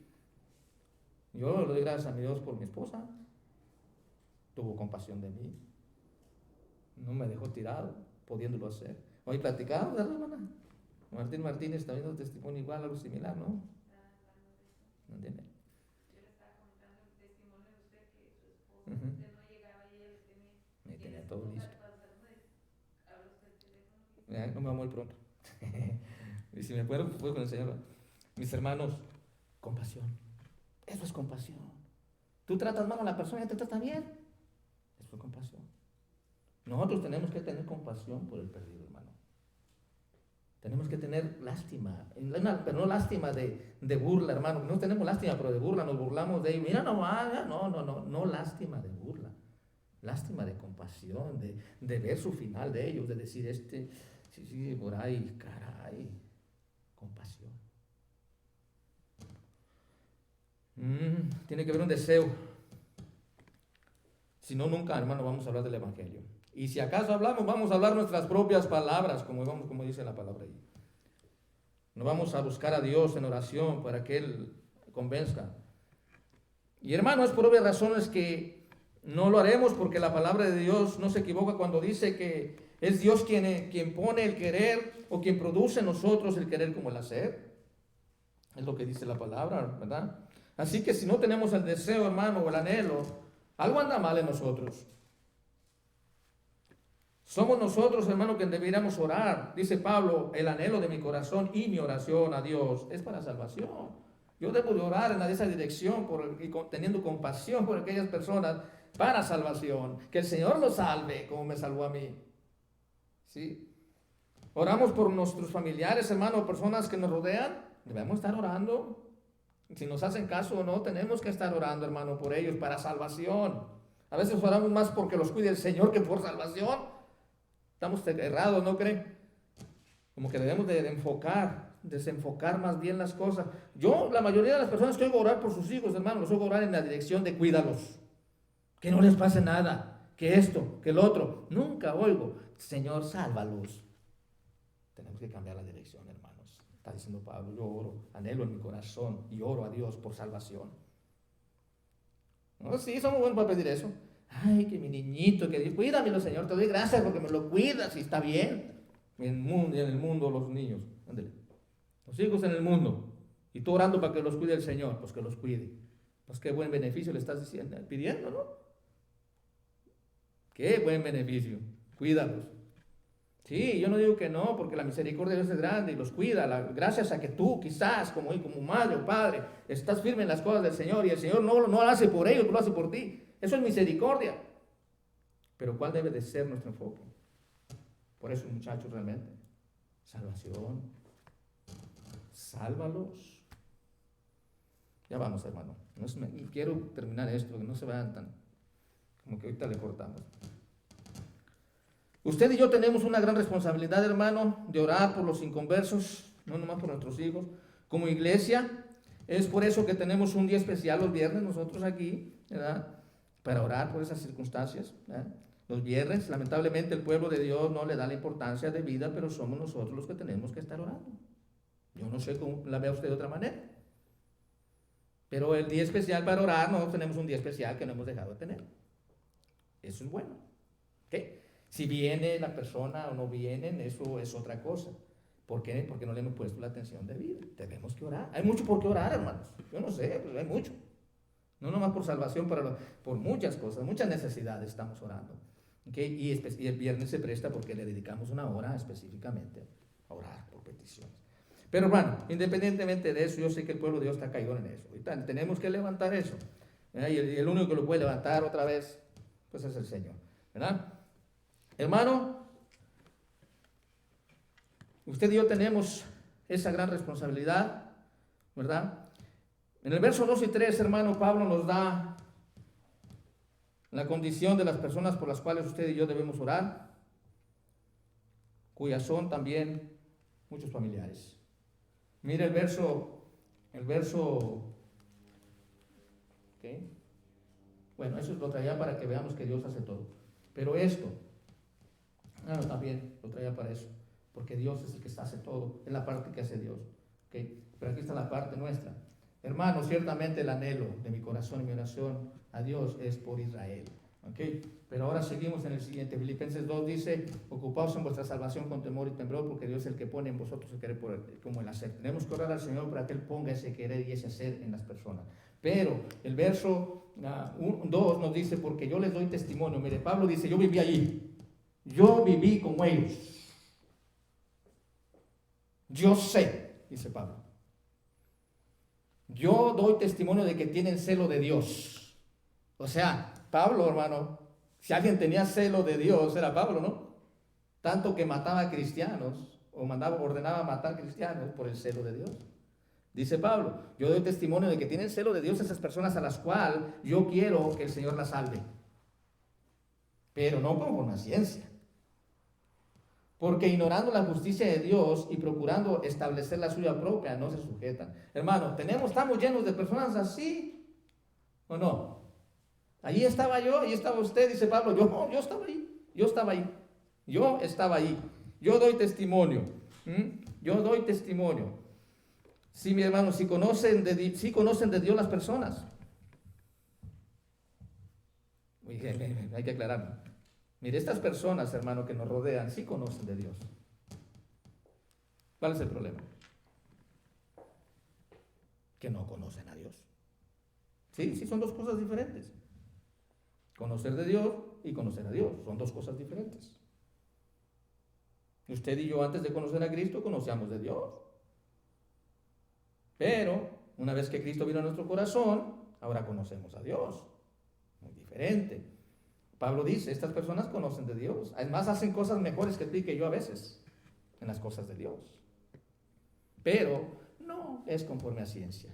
Yo le doy gracias a mi Dios por mi esposa. Tuvo compasión de mí. No me dejó tirado, pudiéndolo hacer. Hoy platicamos, ¿verdad, hermana? Martín Martínez está viendo testimonio igual, algo similar, ¿no? ¿No entiende? Yo le estaba comentando el testimonio de usted que su esposo Ujú. usted no llegaba y ella Me le tenía su todo esposa listo. para saludarme, habla usted el teléfono. No me va muy pronto. Y si me puedo con el Señor. Mis hermanos, compasión. Eso es compasión. Tú tratas mal a la persona y te trata bien. Eso es compasión. Nosotros tenemos que tener compasión por el perdido, hermano. Tenemos que tener lástima, pero no lástima de burla, hermano. No tenemos lástima, pero de burla, nos burlamos de ellos. Mira, no lástima de burla. Lástima de compasión, de ver su final de ellos, de decir, sí, por ahí, caray, compasión. Tiene que haber un deseo. Si no, nunca, hermano, vamos a hablar del Evangelio. Y si acaso hablamos, vamos a hablar nuestras propias palabras, como dice la palabra ahí. No vamos a buscar a Dios en oración para que Él convenzca. Y hermano, es por obvias razones que no lo haremos, porque la palabra de Dios no se equivoca cuando dice que es Dios quien pone el querer o quien produce en nosotros el querer como el hacer. Es lo que dice la palabra, ¿verdad? Así que si no tenemos el deseo, hermano, o el anhelo, algo anda mal en nosotros. Somos nosotros, hermano, que deberíamos orar. Dice Pablo, el anhelo de mi corazón y mi oración a Dios es para salvación. Yo debo de orar en esa dirección, teniendo compasión por aquellas personas para salvación. Que el Señor los salve, como me salvó a mí. ¿Sí? Oramos por nuestros familiares, hermano, personas que nos rodean. Debemos estar orando. Si nos hacen caso o no, tenemos que estar orando, hermano, por ellos, para salvación. A veces oramos más porque los cuide el Señor que por salvación. Estamos errados, ¿no creen? Como que debemos de desenfocar más bien las cosas. Yo, la mayoría de las personas que oigo orar por sus hijos, hermano, los oigo orar en la dirección de cuídalos. Que no les pase nada, que esto, que el otro. Nunca oigo, Señor, sálvalos. Tenemos que cambiar la dirección, hermanos. Está diciendo Pablo, yo oro, anhelo en mi corazón y oro a Dios por salvación. ¿No? Sí, somos buenos para pedir eso. Ay, que mi niñito, que Dios, cuídamelo, Señor, te doy gracias porque me lo cuidas y está bien. En el mundo los niños, ándale. Los hijos en el mundo. Y tú orando para que los cuide el Señor, pues que los cuide. Pues qué buen beneficio le estás pidiendo, ¿no? Qué buen beneficio. Cuídalos. Sí, yo no digo que no, porque la misericordia de Dios es grande y los cuida, gracias a que tú quizás como madre o padre estás firme en las cosas del Señor y el Señor no lo hace por ellos, lo hace por ti. Eso es misericordia. Pero ¿cuál debe de ser nuestro enfoque? Por eso, muchachos, realmente, salvación. Sálvalos. Ya vamos, hermano. Quiero terminar esto, que no se vayan tan, como que ahorita le cortamos. Usted y yo tenemos una gran responsabilidad, hermano, de orar por los inconversos, no nomás por nuestros hijos. Como iglesia, es por eso que tenemos un día especial los viernes nosotros aquí, ¿verdad? Para orar por esas circunstancias, ¿verdad? Los viernes, lamentablemente, el pueblo de Dios no le da la importancia debida, pero somos nosotros los que tenemos que estar orando. Yo no sé cómo la vea usted de otra manera. Pero el día especial para orar, nosotros tenemos un día especial que no hemos dejado de tener. Eso es bueno. ¿Okay? Si viene la persona o no vienen, eso es otra cosa. ¿Por qué? Porque no le hemos puesto la atención debida. Tenemos que orar. Hay mucho por qué orar, hermanos. Yo no sé, pero hay mucho. No nomás por salvación, por muchas cosas, muchas necesidades estamos orando. ¿Okay? Y el viernes se presta porque le dedicamos una hora específicamente a orar por peticiones. Pero hermano, independientemente de eso, yo sé que el pueblo de Dios está caído en eso. Ahorita tenemos que levantar eso. Y el único que lo puede levantar otra vez, pues es el Señor. ¿Verdad? Hermano, usted y yo tenemos esa gran responsabilidad, ¿verdad? En el verso 2 y 3, hermano, Pablo nos da la condición de las personas por las cuales usted y yo debemos orar, cuyas son también muchos familiares. Mire el verso, ¿okay? Bueno, eso lo traía para que veamos que Dios hace todo. Pero esto, también lo traía para eso, porque Dios es el que hace todo, es la parte que hace Dios. ¿Okay? Pero aquí está la parte nuestra. Hermanos, ciertamente el anhelo de mi corazón y mi oración a Dios es por Israel. ¿Okay? Pero ahora seguimos en el siguiente. Filipenses 2 dice: ocupaos en vuestra salvación con temor y temblor, porque Dios es el que pone en vosotros el querer como el hacer. Tenemos que orar al Señor para que Él ponga ese querer y ese hacer en las personas. Pero el verso 2 nos dice: porque yo les doy testimonio. Mire, Pablo dice: yo viví allí, yo viví como ellos, yo sé, dice Pablo. Yo doy testimonio de que tienen celo de Dios. O sea, Pablo, hermano, si alguien tenía celo de Dios, era Pablo, ¿no? Tanto que mataba a cristianos, o ordenaba matar cristianos por el celo de Dios. Dice Pablo: yo doy testimonio de que tienen celo de Dios esas personas a las cuales yo quiero que el Señor las salve. Pero no como una ciencia. Porque ignorando la justicia de Dios y procurando establecer la suya propia, no se sujetan. Hermano, estamos llenos de personas así, ¿o no? Allí estaba yo, allí estaba usted, dice Pablo. Yo estaba ahí, yo estaba ahí. Yo doy testimonio. Yo doy testimonio. Sí, mi hermano, si conocen de Dios las personas. Hay que aclararlo. Mire, estas personas, hermano, que nos rodean, sí conocen de Dios. ¿Cuál es el problema? Que no conocen a Dios. Sí, son dos cosas diferentes. Conocer de Dios y conocer a Dios son dos cosas diferentes. Usted y yo, antes de conocer a Cristo, conocíamos de Dios. Pero una vez que Cristo vino a nuestro corazón, ahora conocemos a Dios. Muy diferente. Pablo dice: estas personas conocen de Dios. Además, hacen cosas mejores que tú y que yo a veces en las cosas de Dios. Pero no es conforme a ciencia,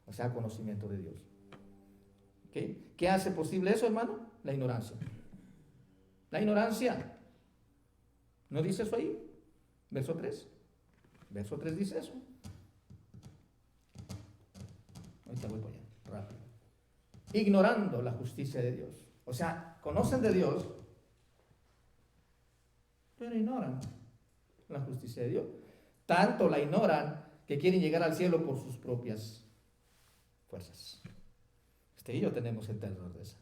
o sea, conocimiento de Dios. ¿Okay? ¿Qué hace posible eso, hermano? La ignorancia. La ignorancia. ¿No dice eso ahí? Verso 3. Verso 3 dice eso. Ahorita voy para allá, rápido. Ignorando la justicia de Dios. O sea, conocen de Dios, pero ignoran la justicia de Dios. Tanto la ignoran que quieren llegar al cielo por sus propias fuerzas. Usted y yo tenemos el terror de esa.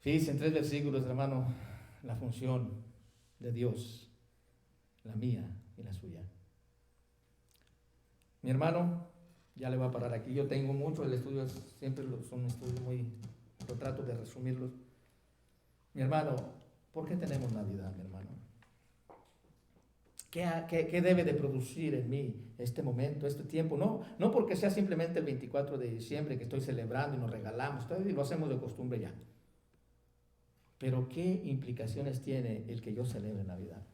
Fíjense en 3 versículos, hermano, la función de Dios, la mía y la suya. Mi hermano, ya le voy a parar aquí. Yo tengo mucho, el estudio siempre son estudios lo trato de resumirlos. Mi hermano, ¿por qué tenemos Navidad, mi hermano? ¿Qué debe de producir en mí este momento, este tiempo? No porque sea simplemente el 24 de diciembre que estoy celebrando y nos regalamos, y lo hacemos de costumbre ya. Pero ¿qué implicaciones tiene el que yo celebre Navidad?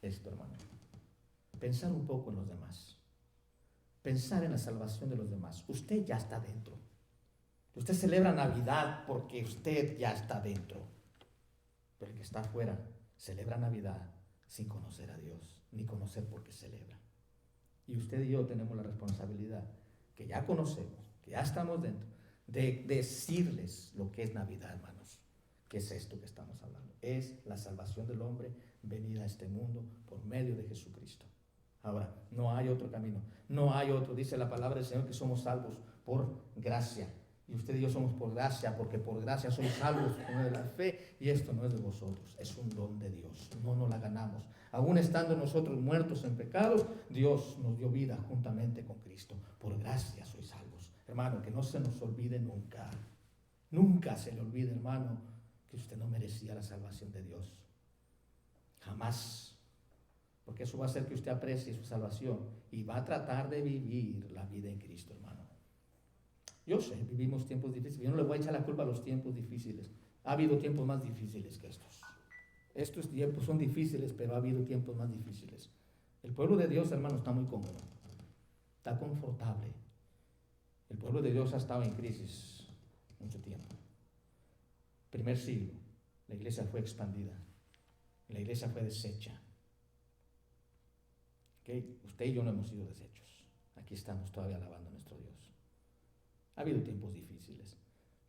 Esto, hermano. Pensar un poco en los demás. Pensar en la salvación de los demás. Usted ya está dentro. Usted celebra Navidad porque usted ya está dentro. Pero el que está afuera celebra Navidad sin conocer a Dios, ni conocer por qué celebra. Y usted y yo tenemos la responsabilidad, que ya conocemos, que ya estamos dentro, de decirles lo que es Navidad, hermanos. ¿Qué es esto que estamos hablando? Es la salvación del hombre venida a este mundo por medio de Jesucristo. Ahora, no hay otro camino, no hay otro. Dice la palabra del Señor que somos salvos por gracia. Y usted y yo somos por gracia, porque por gracia somos salvos por medio de la fe. Y esto no es de vosotros, es un don de Dios. No nos la ganamos. Aún estando nosotros muertos en pecados, Dios nos dio vida juntamente con Cristo. Por gracia sois salvos. Hermano, que no se nos olvide nunca. Nunca se le olvide, hermano, que usted no merecía la salvación de Dios. Jamás. Porque eso va a hacer que usted aprecie su salvación y va a tratar de vivir la vida en Cristo, hermano. Yo sé, vivimos tiempos difíciles. Yo no le voy a echar la culpa a los tiempos difíciles. Ha habido tiempos más difíciles que estos. Estos tiempos son difíciles, pero ha habido tiempos más difíciles. El pueblo de Dios, hermano, está muy cómodo. Está confortable. El pueblo de Dios ha estado en crisis mucho tiempo. Primer siglo, la iglesia fue expandida. La iglesia fue deshecha. ¿Okay? Usted y yo no hemos sido deshechos. Aquí estamos todavía alabando a nuestro Dios. Ha habido tiempos difíciles,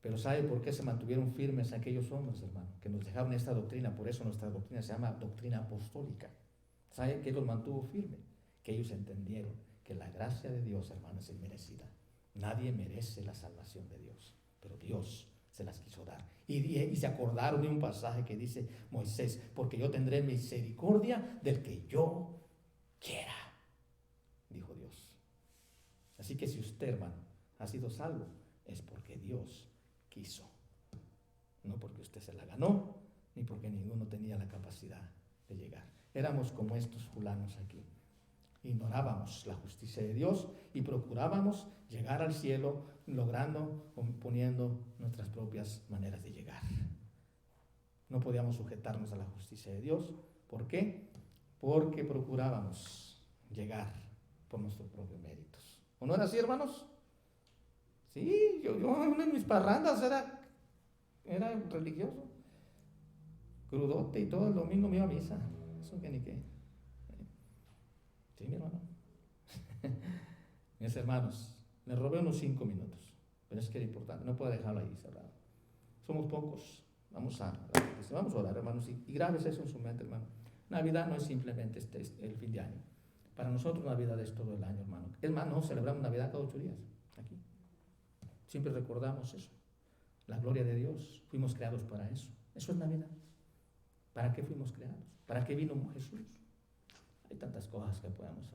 Pero ¿sabe por qué se mantuvieron firmes aquellos hombres, hermano? Que nos dejaron esta doctrina. Por eso nuestra doctrina se llama doctrina apostólica. ¿Sabe qué los mantuvo firmes? Que ellos entendieron que la gracia de Dios, hermano, es inmerecida. Nadie merece la salvación de Dios, pero Dios se las quiso dar. Y se acordaron de un pasaje que dice Moisés: porque yo tendré misericordia del que yo quiera, dijo Dios. Así que si usted, hermano, ha sido salvo, es porque Dios quiso, no porque usted se la ganó, ni porque ninguno tenía la capacidad de llegar. Éramos como estos fulanos aquí. Ignorábamos la justicia de Dios y procurábamos llegar al cielo logrando o poniendo nuestras propias maneras de llegar. No podíamos sujetarnos a la justicia de Dios. ¿Por qué? Porque procurábamos llegar por nuestros propios méritos. ¿O no era así, hermanos? Sí, yo en mis parrandas era religioso, crudote, y todo el domingo me iba a misa. Eso que ni qué. Sí, mi hermano. Mis hermanos, me robé unos 5 minutos, pero es que era importante, no puedo dejarlo ahí cerrado. Somos pocos, vamos a orar, hermanos, y grabes eso en su mente, hermano. Navidad no es simplemente el fin de año. Para nosotros Navidad es todo el año, hermano. Es más, no celebramos Navidad cada 8 días, aquí. Siempre recordamos eso. La gloria de Dios, fuimos creados para eso. Eso es Navidad. ¿Para qué fuimos creados? ¿Para qué vino Jesús? Hay tantas cosas que podamos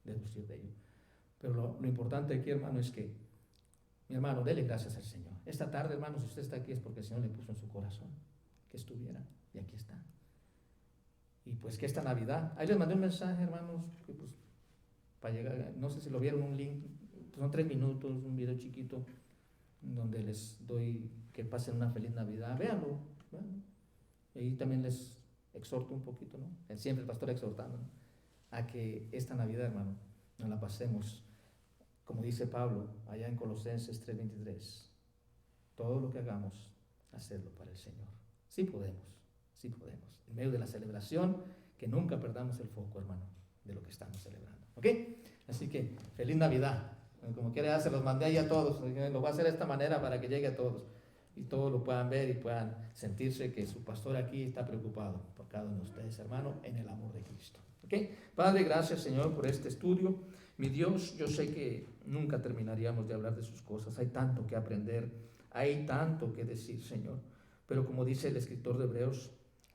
deducir de ello. Pero lo importante aquí, hermano, es que, mi hermano, dele gracias al Señor. Esta tarde, hermano, si usted está aquí es porque el Señor le puso en su corazón que estuviera, y aquí está. Y pues que esta Navidad, ahí les mandé un mensaje, hermanos, que pues para llegar, no sé si lo vieron, un link, son 3 minutos, un video chiquito, donde les doy que pasen una feliz Navidad. Véanlo. Y ahí también les exhorto un poquito, ¿no? Siempre el pastor exhortando, ¿no?, a que esta Navidad, hermano, nos la pasemos, como dice Pablo allá en Colosenses 3:23, todo lo que hagamos, hacerlo para el Señor. Sí podemos, en medio de la celebración, que nunca perdamos el foco, hermano, de lo que estamos celebrando, ¿ok? Así que, feliz Navidad. Como quiera, se los mandé ahí a todos, lo voy a hacer de esta manera para que llegue a todos y todos lo puedan ver y puedan sentirse que su pastor aquí está preocupado por cada uno de ustedes, hermano, en el amor de Cristo. ¿Okay? Padre, gracias, Señor, por este estudio. Mi Dios, yo sé que nunca terminaríamos de hablar de sus cosas. Hay tanto que aprender, hay tanto que decir, Señor. Pero como dice el escritor de Hebreos,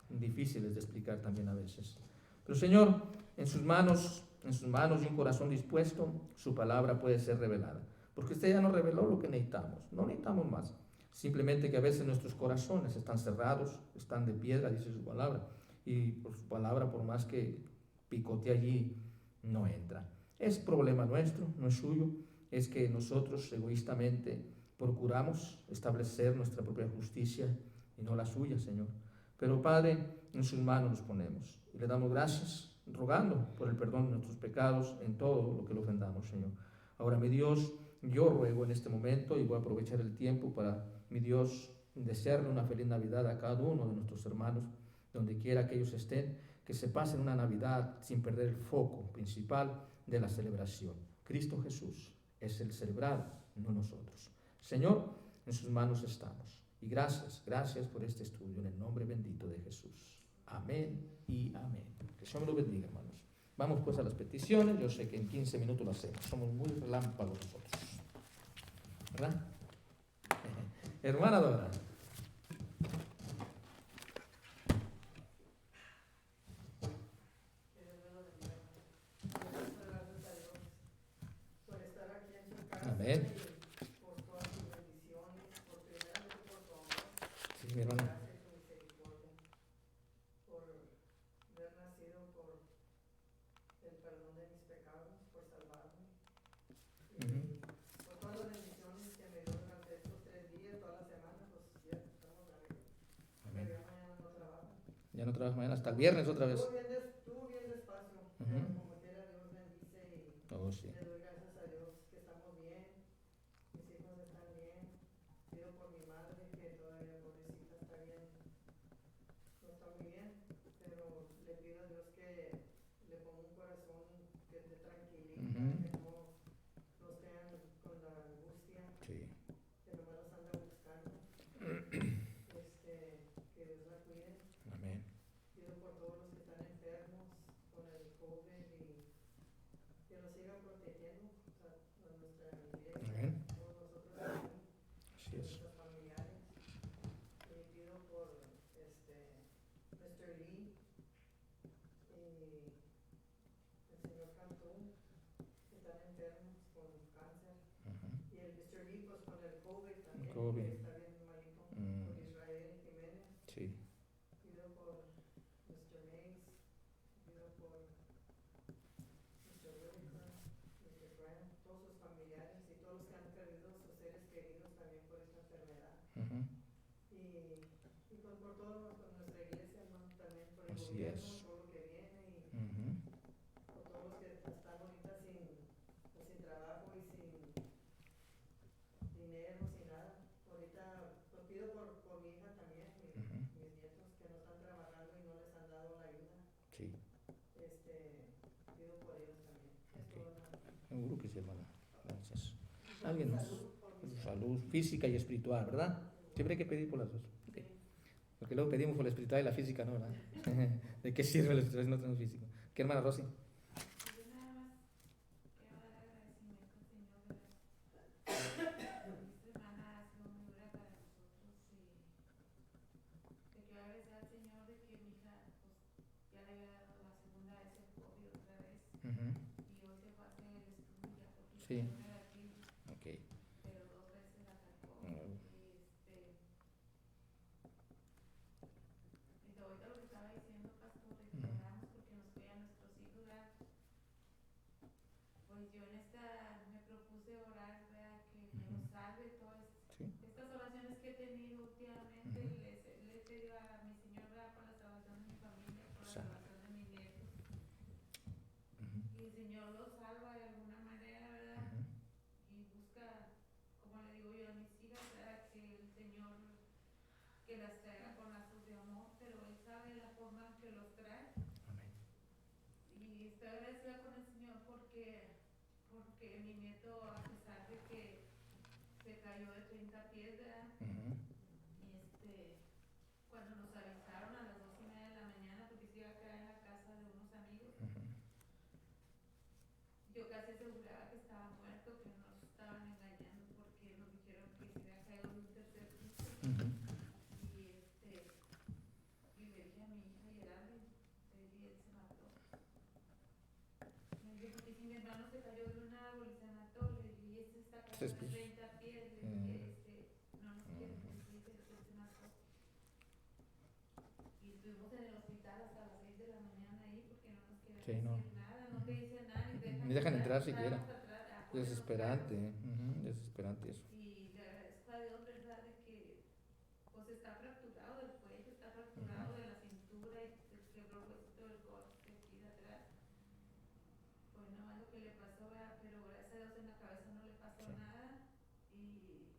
difíciles de explicar también a veces. Pero, Señor, en sus manos y un corazón dispuesto, su palabra puede ser revelada. Porque usted ya nos reveló lo que necesitamos. No necesitamos más. Simplemente que a veces nuestros corazones están cerrados, están de piedra, dice su palabra. Y por su palabra, por más que picote allí, no entra. Es problema nuestro, no es suyo. Es que nosotros egoístamente procuramos establecer nuestra propia justicia y no la suya, Señor. Pero, Padre, en sus manos nos ponemos y le damos gracias, rogando por el perdón de nuestros pecados en todo lo que le ofendamos, Señor. Ahora, mi Dios, yo ruego en este momento, y voy a aprovechar el tiempo para, mi Dios, desearle una feliz Navidad a cada uno de nuestros hermanos, donde quiera que ellos estén, que se pasen una Navidad sin perder el foco principal de la celebración. Cristo Jesús es el celebrado, no nosotros. Señor, en sus manos estamos. Y gracias por este estudio, en el nombre bendito de Jesús. Amén y amén. Que el Señor lo bendiga, hermanos. Vamos pues a las peticiones. Yo sé que en 15 minutos lo hacemos. Somos muy relámpagos nosotros, ¿verdad? Hermana Dora. Amén. Sí, mi hermano. Ya no trabajas mañana, hasta el viernes otra vez. Estuvo bien despacio, pero como quiera Dios bendice y Oh, sí. le doy gracias a Dios que estamos bien, mis hijos están bien, pido por mi madre que todavía pobrecita está bien, no está muy bien, pero le pido a Dios que le ponga un corazón que esté tranquilita, que no estén con la angustia, Sí. que nomás los anda buscando. Mr. Lee, el señor Cantú, que están enfermos con cáncer. Ujú. Y el Mr. Lee, pues con el COVID también, COVID. que está bien malito. Mm. Por Israel Jiménez, Sí. pido por Mr. Mays, pido por Mr. Whitaker, Mr. Grant, todos sus familiares y todos los que han perdido sus seres queridos también por esta enfermedad. Ujú. Y pues por todo, por nuestra iglesia, ¿no? También por el Así gobierno, es. todo lo que viene y Ujú. por todos los que están ahorita sin trabajo y sin dinero, sin nada. Ahorita pues pido por mi hija también, Ujú. mis nietos que no están trabajando y no les han dado la ayuda. Sí. Pido por ellos también. Es Ok. todo, hermano. Seguro que sí, hermana. Gracias. Y por ¿Alguien mi más? salud, por Por mi su salud. salud física y espiritual, ¿verdad? Siempre hay que pedir por las dos. Ok. Sí. Porque luego pedimos por la espiritual y la física, ¿no? ¿Verdad? ¿De qué sirve la espiritual si no tenemos físico? ¿Qué, hermana Rosy? Yo nada más quiero dar agradecimiento al Señor, ¿verdad? Esta semana ha sido muy dura para nosotros y le quiero agradecer al Señor de que mi hija pues, ya le había dado la segunda vez el COVID otra vez Ujú. y hoy se fue a hacer el estudio ya porque Sí. salió negativo, Ok. pero 2 veces la sacó Mm. y ahorita lo que estaba diciendo, pastor, de que Ujú. oramos porque nos cuidan nuestros hijos, ¿verdad? Pues yo en esta me propuse orar, ¿verdad? Que me los salve todas Sí. estas oraciones que he tenido últimamente. Ujú. Le he pedido a mi Señor, ¿verdad? Por la salvación de mi familia, por la Exacto. salvación de mis nietos. Ujú. Y el Señor los salva de alguna manera, ¿verdad? Ujú. Y busca, como le digo yo a mis hijas, ¿verdad? Que el Señor que las traiga con lazos de amor, pero Él sabe la forma en que los trae. Amén. Y estoy agradecida con el Señor porque mi nieto, a pesar de que se cayó de 30 pies, ¿verdad? Ujú. Y cuando nos avisaron a las 2:30 de la mañana, porque se iba a quedar en la casa de unos amigos, Ujú. yo casi aseguraba que estaba muerto, que nos estaban engañando, porque nos dijeron que se había caído de un tercer piso. Ujú. Y le dije a mi hija Gerardo, y él se mató. Me dijo, porque si mi hermano se cayó de un árbol y se mató, le dije, y este está cayendo de 30 pies, le dije, no nos quiere decir que él se mató. Y estuvimos en el hospital hasta las 6 de la mañana ahí porque no nos querían Sí, decir no. nada, no te dicen nada, Ni dejan entrar siquiera. Estábamos atrás, afuera de los Desesperante. carros. Ujú. Desesperante eso. Y le agradezco a Dios, ¿verdad? De que pues está fracturado del cuello, está Ujú. fracturado de la cintura y se quebró el huesito del coxis aquí de atrás. Pues no es lo que le pasó, ¿verdad? Pero gracias a Dios en la cabeza no le pasó Sí. nada. Y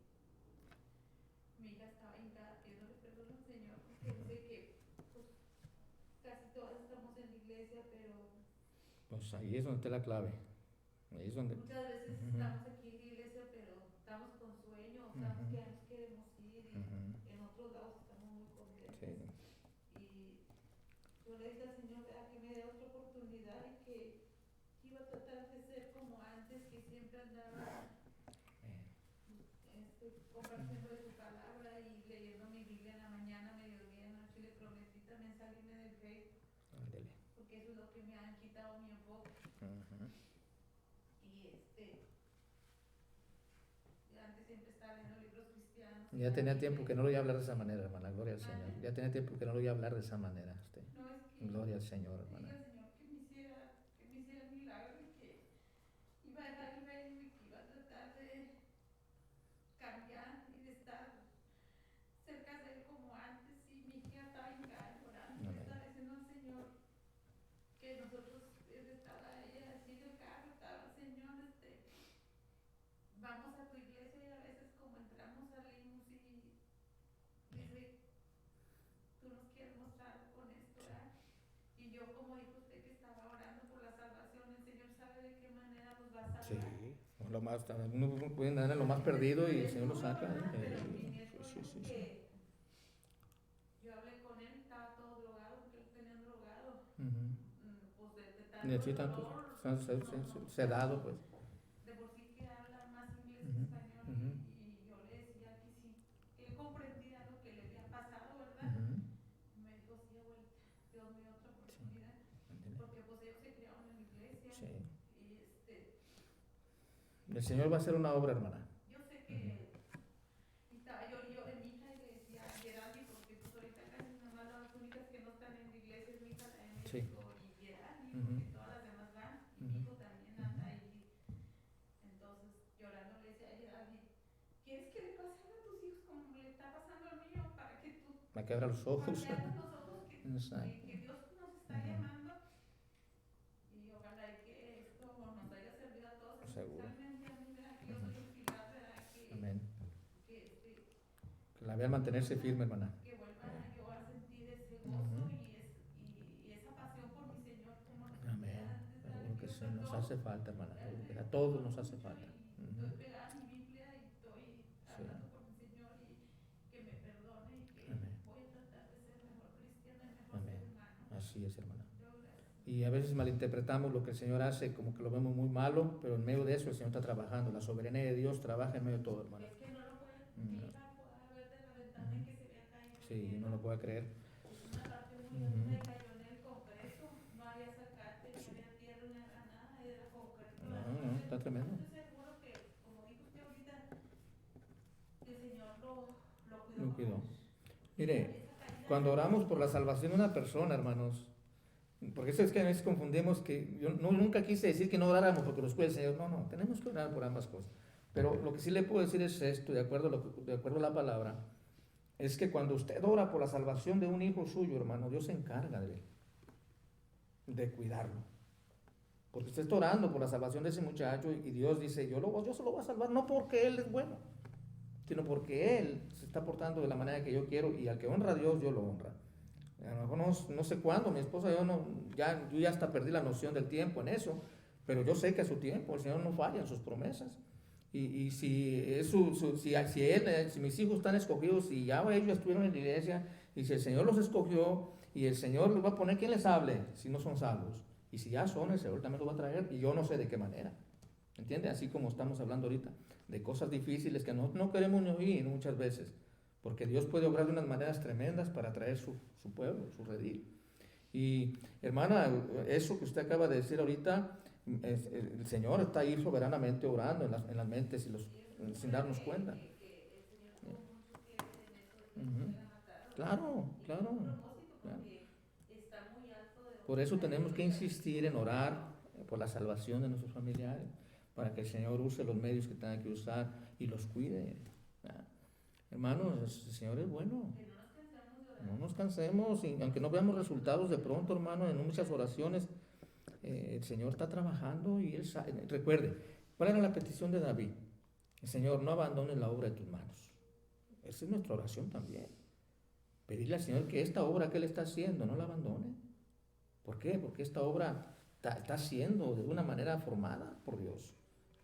mi hija estaba hincada pidiéndole perdón al Señor porque dice que pues casi todas estamos en la iglesia, pero Pues ahí es donde está la clave. Ahí es donde. muchas veces Ujú. estamos aquí en la iglesia, pero estamos con sueño, estamos Ujú. que ya nos queremos ir y Ujú. en otros lados estamos muy contentos. Sí. Y yo le dije al Señor, ¿verdad? Que me dé otra oportunidad y que iba a tratar de ser como antes, que siempre andaba compartiendo de su palabra y leyendo mi Biblia en la mañana, mediodía, en la noche. Le prometí también salirme del Facebook, Ándele. porque eso es lo que me han quitado mi enfoque. Ujú. Y antes siempre estaba leyendo libros cristianos. Ya tenía tiempo que no lo oía hablar de esa manera, hermana. Gloria al Señor. Ya tenía tiempo que no lo oía hablar de esa manera. No, es que Gloria al Señor, le hermana. dije al Señor que me hiciera el milagro y que iba a dejar el reino y que iba a tratar de cambiar y de estar cerca de Él como antes. Y mi hija estaba hincada llorando, le Amén. estaba diciendo al Señor que nosotros estaba ella así en el carro, estaba, Señor, vamos a tu iglesia, y a veces como entramos salimos y dice, tú nos quieres mostrar con esto, ¿verdad? Y yo, como dijo usted que estaba orando por la salvación, el Señor sabe de qué manera nos va a salvar. Sí. Lo más, uno puede andar en lo más perdido y el Señor lo saca. Pero mi nieto Sí, dijo sí, sí. que yo hablé con él, estaba todo drogado, porque lo tenían drogado. Ujú. Pues de tanto Necesitan, pues, dolor, sedado, pues. de por sí que habla más inglés Ujú. que español. Ujú. Y yo le decía que sí, que él comprendía lo que le había pasado, ¿verdad? Ujú. Y me dijo, sí, abuelita, El Señor va a hacer una obra, hermana. Yo sé que y estaba yo de mi hija y le decía a Geraldi, porque pues ahorita casi nomás las únicas que no están en la iglesia es mi hija la de Sí. México y Geraldi, Ujú. porque todas las demás van y mi Ujú. hijo también anda ahí. Entonces llorando le decía a Geraldi, ¿quieres que le pase algo a tus hijos como le está pasando al mío para que tú Me que abra los ojos. cuando abras los ojos Exacto. que Dios nos está Ujú. llamando? Y ojalá y que esto nos haya servido a todos, Seguro. especialmente a mí, ¿verdad? Que yo soy un pilar, ¿verdad? Amén. Que, Que la vean mantenerse firme, hermana. que vuelva yo a sentir ese Ujú. gozo y esa pasión por mi Señor como la sentía Amén. antes, ¿verdad? Seguro Le que pido sí, nos perdón, hace falta, hermana. Seguro que a le todos perdono nos hace mucho falta. y Ujú. estoy pegada a mi Biblia y estoy Sí. hablando por mi Señor y que me perdone y que Amén. voy a tratar de ser mejor cristiana y mejor Amén. ser humano. Así es, hermana. Yo gracias. Y a veces malinterpretamos lo que el Señor hace, como que lo vemos muy malo, pero en medio de eso el Señor está trabajando. La soberanía de Dios trabaja en medio de todo, hermana. Es que no lo puede, mi Mm. hija pueda ver de la ventana en que se había caído el Sí, no hielo. lo puede creer. Es una parte muy Ujú. alta y cayó en el concreto. No había zacate, no había tierra, no había nada, era concreto. No, no, está tremendo. Estoy seguro que, como dijo usted ahorita, que el Señor lo cuidó. Lo cuidó. Mire, cuando oramos por la salvación de una persona, hermanos, porque eso es que a veces confundimos que yo nunca quise decir que no oráramos porque nos cuide el Señor. No, no, tenemos que orar por ambas cosas. Pero lo que sí le puedo decir es esto, de acuerdo a la palabra, es que cuando usted ora por la salvación de un hijo suyo, hermano, Dios se encarga de él, de cuidarlo. Porque usted está orando por la salvación de ese muchacho y Dios dice, yo se lo voy a salvar, no porque él es bueno, sino porque él se está portando de la manera que yo quiero y al que honra a Dios, Dios lo honra. A lo mejor no sé cuándo, mi esposa, yo ya hasta perdí la noción del tiempo en eso, pero yo sé que a su tiempo el Señor no falla en sus promesas. Y si, si mis hijos están escogidos y ya ellos estuvieron en la iglesia, y si el Señor los escogió y el Señor les va a poner quien les hable si no son salvos, y si ya son, el Señor también los va a traer, y yo no sé de qué manera. ¿Entiende? Así como estamos hablando ahorita, de cosas difíciles que no queremos ni oír muchas veces, porque Dios puede obrar de unas maneras tremendas para traer su pueblo, su redil. Y hermana, eso que usted acaba de decir ahorita, el Señor está ahí soberanamente obrando en las mentes sin darnos cuenta. Ujú. Claro, claro, claro. Por eso tenemos que insistir en orar por la salvación de nuestros familiares, para que el Señor use los medios que tenga que usar y los cuide. Hermanos, el Señor es bueno. No nos cansemos, y aunque no veamos resultados de pronto, hermano, en muchas oraciones, el Señor está trabajando y Él sabe. Recuerde, ¿cuál era la petición de David? El Señor, no abandones la obra de tus manos. Esa es nuestra oración también. Pedirle al Señor que esta obra que Él está haciendo no la abandone. ¿Por qué? Porque esta obra está siendo de una manera formada por Dios.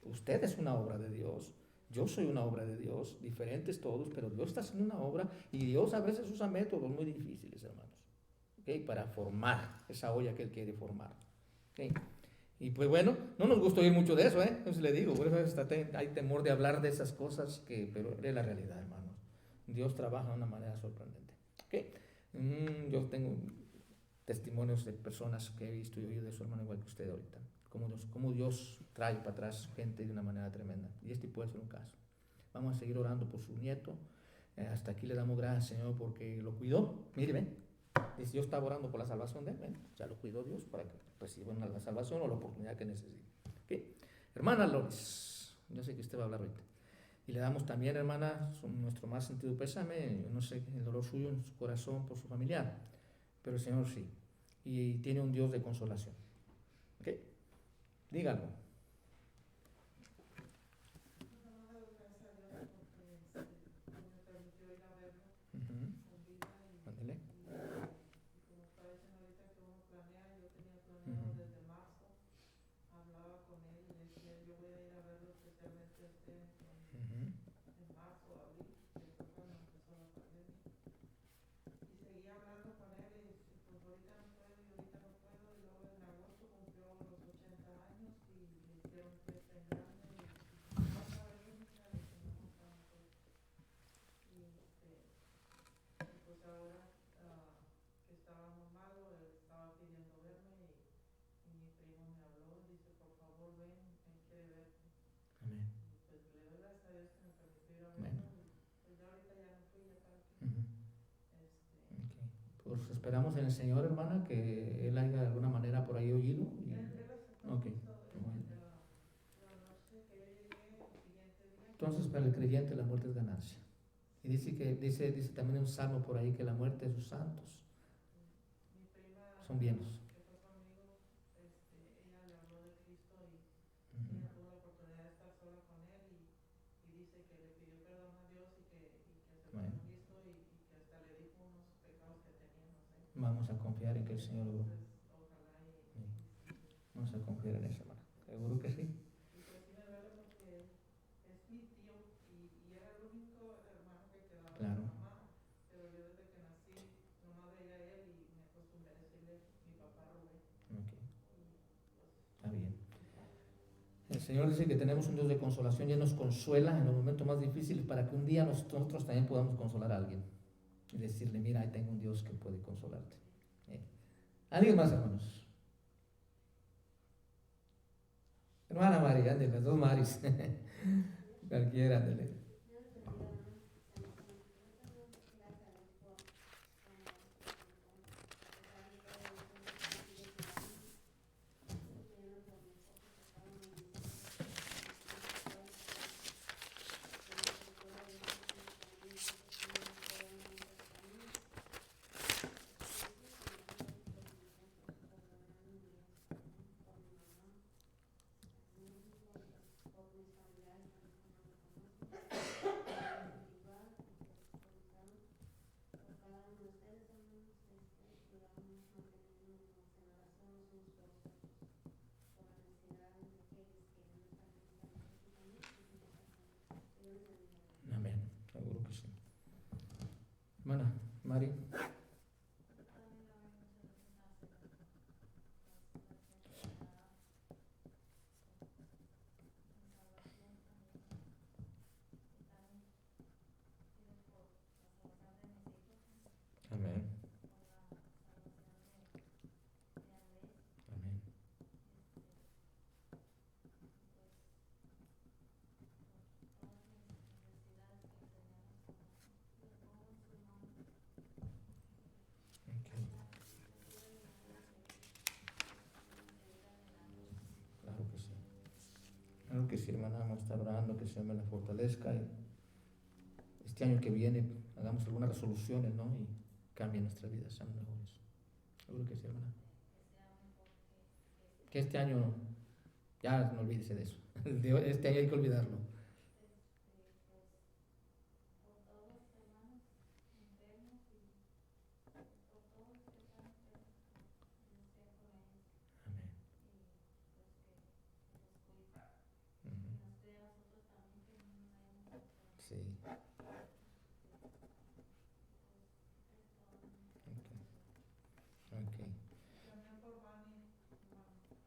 Usted es una obra de Dios. Yo soy una obra de Dios, diferentes todos, pero Dios está haciendo una obra y Dios a veces usa métodos muy difíciles, hermanos, ¿okay? Para formar esa olla que Él quiere formar. ¿Okay? Y pues bueno, no nos gusta oír mucho de eso, entonces le digo, por eso hay temor de hablar de esas cosas, pero es la realidad, hermanos. Dios trabaja de una manera sorprendente. ¿Okay? Yo tengo testimonios de personas que he visto y oído de su hermano igual que usted ahorita. Cómo Dios trae para atrás gente de una manera tremenda. Y este puede ser un caso. Vamos a seguir orando por su nieto. Hasta aquí le damos gracias, Señor, porque lo cuidó. Mire, ven. Dice, yo estaba orando por la salvación de él. Ven, ya lo cuidó Dios para que reciban la salvación o la oportunidad que necesite. ¿Okay? Hermana Loris, yo sé que usted va a hablar ahorita. Y le damos también, hermana, nuestro más sentido pésame. Yo no sé el dolor suyo en su corazón por su familiar, pero el Señor sí. Y tiene un Dios de consolación. ¿Ok? Dígalo. Ándale. esperamos en el Señor, hermana, que Él haya de alguna manera por ahí oído. Ok. Bueno. Entonces, para el creyente la muerte es ganancia. Y dice también un salmo por ahí que la muerte de sus santos son bienes. Bueno, vamos a confiar en que el Señor obró. Sí. Vamos a confiar en eso, hermano. Seguro que sí. Claro. Ok. Está bien. El Señor dice que tenemos un Dios de consolación y Él nos consuela en los momentos más difíciles para que un día nosotros también podamos consolar a alguien y decirle, mira, ahí tengo un Dios que puede consolarte. ¿Alguien más, hermanos? Hermana María, ándale, las dos Maris. Cualquiera, ándale. Amén, seguro que sí. Hermana Mari. Amén. Amén. Okay. Claro que sí. Claro que sí, hermana, vamos a estar orando, que el Señor me la fortalezca y este año que viene hagamos algunas resoluciones, ¿no? Y cambien nuestras vidas, sean mejores. Seguro que sí, hermana. Que este año, ya no olvídese de eso. Este año hay que olvidarlo. Amén. Ujú. Sí. Ok.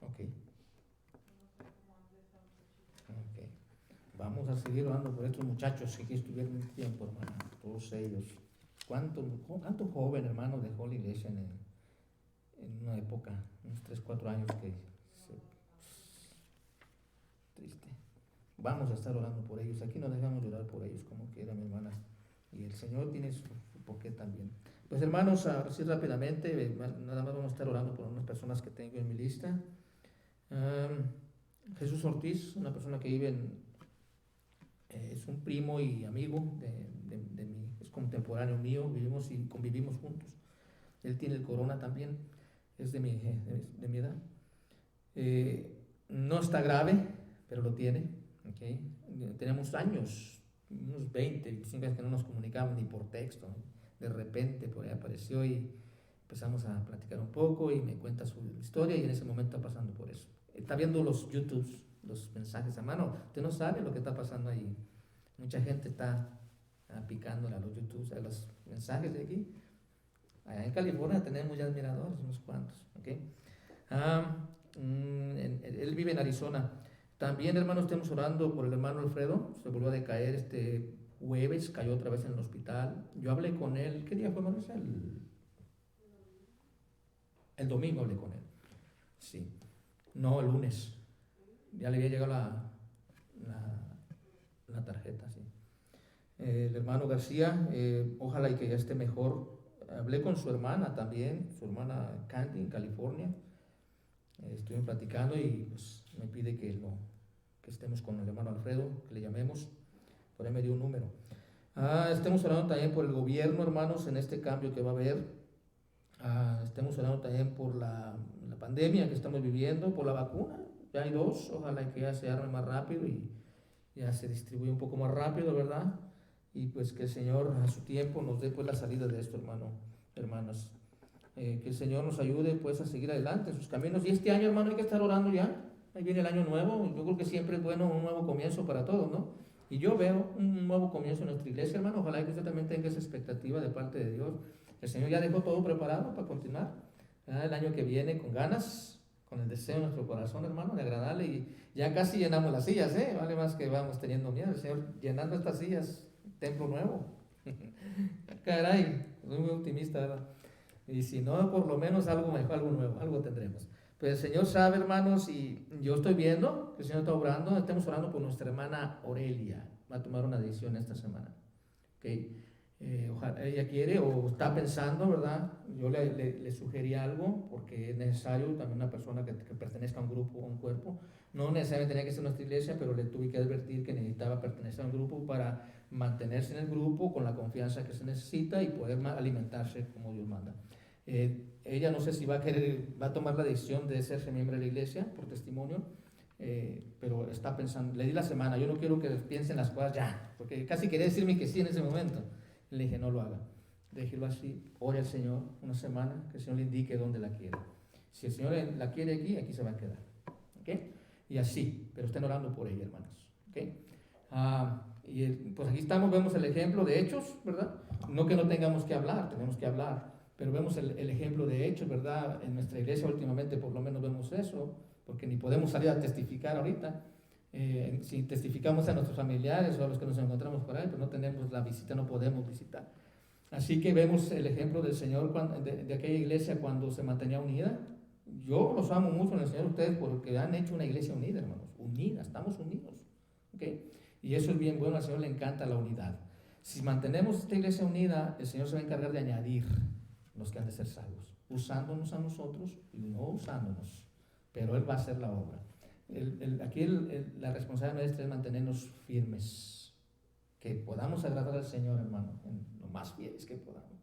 Ok. Ok. Vamos a seguir orando por estos muchachos que aquí estuvieron un tiempo, hermano. Todos ellos. ¿Cuánto joven, hermano, dejó la iglesia en una época, unos 3, 4 años triste? Vamos a estar orando por ellos. Aquí no dejamos de orar por ellos, como quiera, mi hermana. Y el Señor tiene su porqué también. Pues, hermanos, así rápidamente, nada más vamos a estar orando por unas personas que tengo en mi lista. Jesús Ortiz, una persona que vive es un primo y amigo de mí, es contemporáneo mío, vivimos y convivimos juntos. Él tiene el corona también, es de mi edad. No está grave, pero lo tiene. ¿Okay? Tenemos años, unos 20, 25 años que no nos comunicamos ni por texto, ¿no? De repente por ahí apareció y empezamos a platicar un poco y me cuenta su historia y en ese momento está pasando por eso. Está viendo los YouTubes, los mensajes a mano. Usted no sabe lo que está pasando ahí. Mucha gente está picándole a los YouTubes, a los mensajes de aquí. Allá en California tenemos ya admiradores, unos cuantos. ¿Okay? Él vive en Arizona. También, hermanos, estamos orando por el hermano Alfredo. Se volvió a decaer este jueves, cayó otra vez en el hospital. Yo hablé con él. ¿Qué día fue, hermano? El domingo hablé con él. Sí. No, el lunes. Ya le había llegado la tarjeta, sí. El hermano García, ojalá y que ya esté mejor. hablé con su hermana también, su hermana Candy en California. Estuvimos platicando y pues, me pide que estemos con el hermano Alfredo, que le llamemos. Por ahí me dio un número. Estemos orando también por el gobierno, hermanos, en este cambio que va a haber. Estemos orando también por la pandemia que estamos viviendo, por la vacuna. Ya hay 2, ojalá que ya se arme más rápido y ya se distribuya un poco más rápido, ¿verdad? Y pues que el Señor a su tiempo nos dé pues la salida de esto, hermanos. Que el Señor nos ayude pues a seguir adelante en sus caminos. Y este año, hermano, hay que estar orando ya. Ahí viene el año nuevo. Yo creo que siempre es bueno un nuevo comienzo para todos, ¿no? Y yo veo un nuevo comienzo en nuestra iglesia, hermano. Ojalá que usted también tenga esa expectativa de parte de Dios. El Señor ya dejó todo preparado para continuar el año que viene con ganas, con el deseo en nuestro corazón, hermano, de agradarle. Y ya casi llenamos las sillas, vale más que vamos teniendo miedo. El Señor llenando estas sillas, templo nuevo. Caray, soy muy optimista, ¿verdad? Y si no, por lo menos algo mejor, algo nuevo, algo tendremos. Pues el Señor sabe, hermanos, y yo estoy viendo que el Señor está obrando. Estamos orando por nuestra hermana Aurelia. Va a tomar una decisión esta semana. ¿Okay? Ojalá ella quiere o está pensando, ¿verdad? Yo le sugerí algo porque es necesario también una persona que pertenezca a un grupo, a un cuerpo. No necesariamente tenía que ser nuestra iglesia, pero le tuve que advertir que necesitaba pertenecer a un grupo para mantenerse en el grupo con la confianza que se necesita y poder alimentarse como Dios manda. Ella no sé si va a tomar la decisión de ser miembro de la iglesia por testimonio, pero está pensando. Le di la semana. Yo no quiero que piensen las cosas ya, porque casi quería decirme que sí en ese momento. Le dije, no lo haga, déjelo así, ore al Señor una semana, que el Señor le indique dónde la quiere. Si el Señor la quiere aquí se va a quedar. ¿Okay? Y así, pero estén orando por ella, hermanos. ¿Okay? Pues aquí estamos, vemos el ejemplo de Hechos, ¿verdad? No que no tengamos que hablar, tenemos que hablar, pero vemos el ejemplo de Hechos, ¿verdad? En nuestra iglesia últimamente por lo menos vemos eso, porque ni podemos salir a testificar ahorita. Si testificamos a nuestros familiares o a los que nos encontramos por ahí, pues no tenemos la visita, no podemos visitar. Así que vemos el ejemplo del Señor de aquella iglesia cuando se mantenía unida. Yo los amo mucho en el Señor ustedes porque han hecho una iglesia unida, hermanos. Unida, estamos unidos. ¿Okay? Y eso es bien bueno, al Señor le encanta la unidad. Si mantenemos esta iglesia unida, el Señor se va a encargar de añadir los que han de ser salvos, usándonos a nosotros y no usándonos, pero Él va a hacer la obra. Aquí la responsabilidad nuestra es mantenernos firmes, que podamos agradar al Señor, hermano, en lo más fieles que podamos,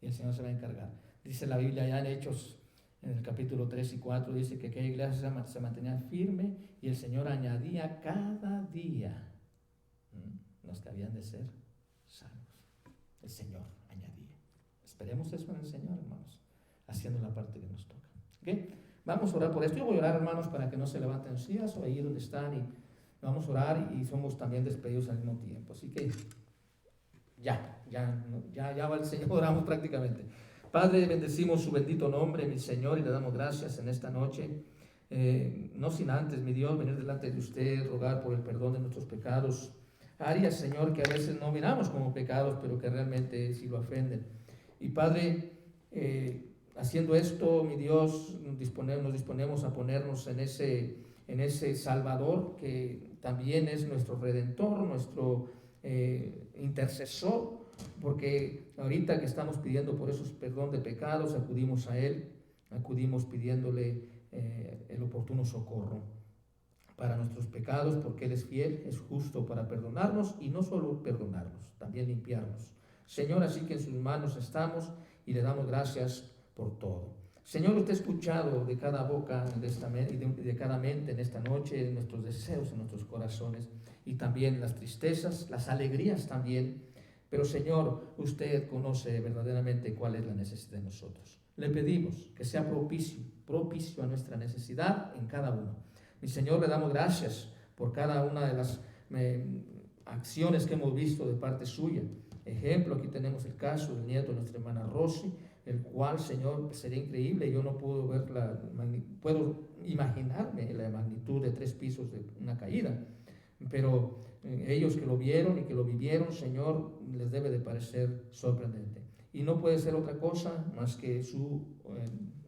y el Señor se va a encargar. Dice la Biblia ya en Hechos, en el capítulo 3 y 4, dice que aquella iglesia se mantenía firme y el Señor añadía cada día los que habían de ser salvos. El Señor añadía. Esperemos eso en el Señor, hermanos, haciendo la parte que nos toca. ¿Okay? Vamos a orar por esto. Yo voy a orar, hermanos, para que no se levanten sillas o ahí donde están, y vamos a orar y somos también despedidos al mismo tiempo. Así que ya va el Señor, oramos prácticamente. Padre, bendecimos su bendito nombre, mi Señor, y le damos gracias en esta noche. No sin antes, mi Dios, venir delante de usted, rogar por el perdón de nuestros pecados. Áreas, Señor, que a veces no miramos como pecados, pero que realmente sí lo ofenden. Y Padre, haciendo esto, mi Dios, nos disponemos a ponernos en ese Salvador que también es nuestro Redentor, nuestro intercesor, porque ahorita que estamos pidiendo por esos perdón de pecados, acudimos a Él, acudimos pidiéndole el oportuno socorro para nuestros pecados, porque Él es fiel, es justo para perdonarnos, y no solo perdonarnos, también limpiarnos. Señor, así que en sus manos estamos y le damos gracias por todo. Señor, usted ha escuchado de cada boca y de cada mente en esta noche nuestros deseos en nuestros corazones, y también las tristezas, las alegrías también. Pero Señor, usted conoce verdaderamente cuál es la necesidad de nosotros. Le pedimos que sea propicio a nuestra necesidad en cada uno. Mi Señor, le damos gracias por cada una de las acciones que hemos visto de parte suya. Ejemplo, aquí tenemos el caso del nieto de nuestra hermana Rosy, el cual, Señor, sería increíble. Yo no puedo ver puedo imaginarme la magnitud de 3 pisos de una caída, pero ellos que lo vieron y que lo vivieron, Señor, les debe de parecer sorprendente. Y no puede ser otra cosa más que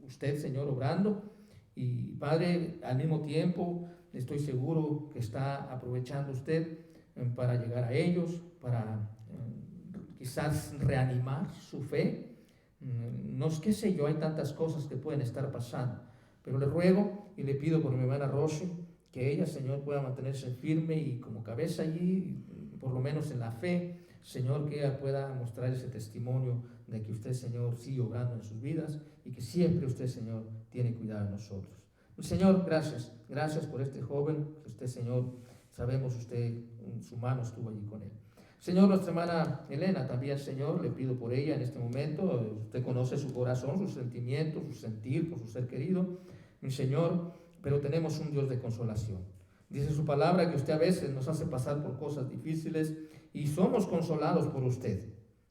usted, Señor, obrando. Y Padre, al mismo tiempo, estoy seguro que está aprovechando usted para llegar a ellos, para quizás reanimar su fe, No es qué sé yo, hay tantas cosas que pueden estar pasando, pero le ruego y le pido por mi hermana Rosy que ella, Señor, pueda mantenerse firme y como cabeza allí, por lo menos en la fe, Señor, que ella pueda mostrar ese testimonio de que usted, Señor, sigue obrando en sus vidas y que siempre usted, Señor, tiene cuidado de nosotros. Señor, gracias por este joven, que usted, Señor, sabemos usted, su mano estuvo allí con él. Señor, nuestra hermana Elena, también, Señor, le pido por ella en este momento. Usted conoce su corazón, sus sentimientos, su sentir por su ser querido, mi Señor, pero tenemos un Dios de consolación. Dice su palabra que usted a veces nos hace pasar por cosas difíciles y somos consolados por usted.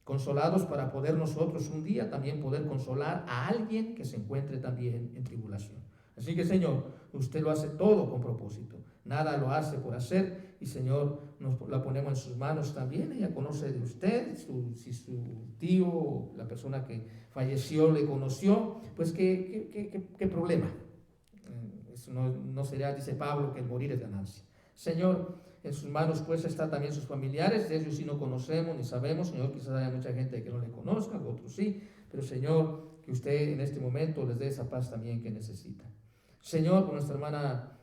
Consolados para poder nosotros un día también poder consolar a alguien que se encuentre también en tribulación. Así que, Señor, usted lo hace todo con propósito. Nada lo hace por hacer. Y, Señor, nos la ponemos en sus manos también. Ella conoce de usted, si su tío, la persona que falleció, le conoció, pues qué problema. Eso no será, dice Pablo, que el morir es ganancia. Señor, en sus manos pues están también sus familiares. De ellos sí no conocemos ni sabemos. Señor, quizás haya mucha gente que no le conozca, otros sí. Pero, Señor, que usted en este momento les dé esa paz también que necesitan. Señor, por nuestra hermana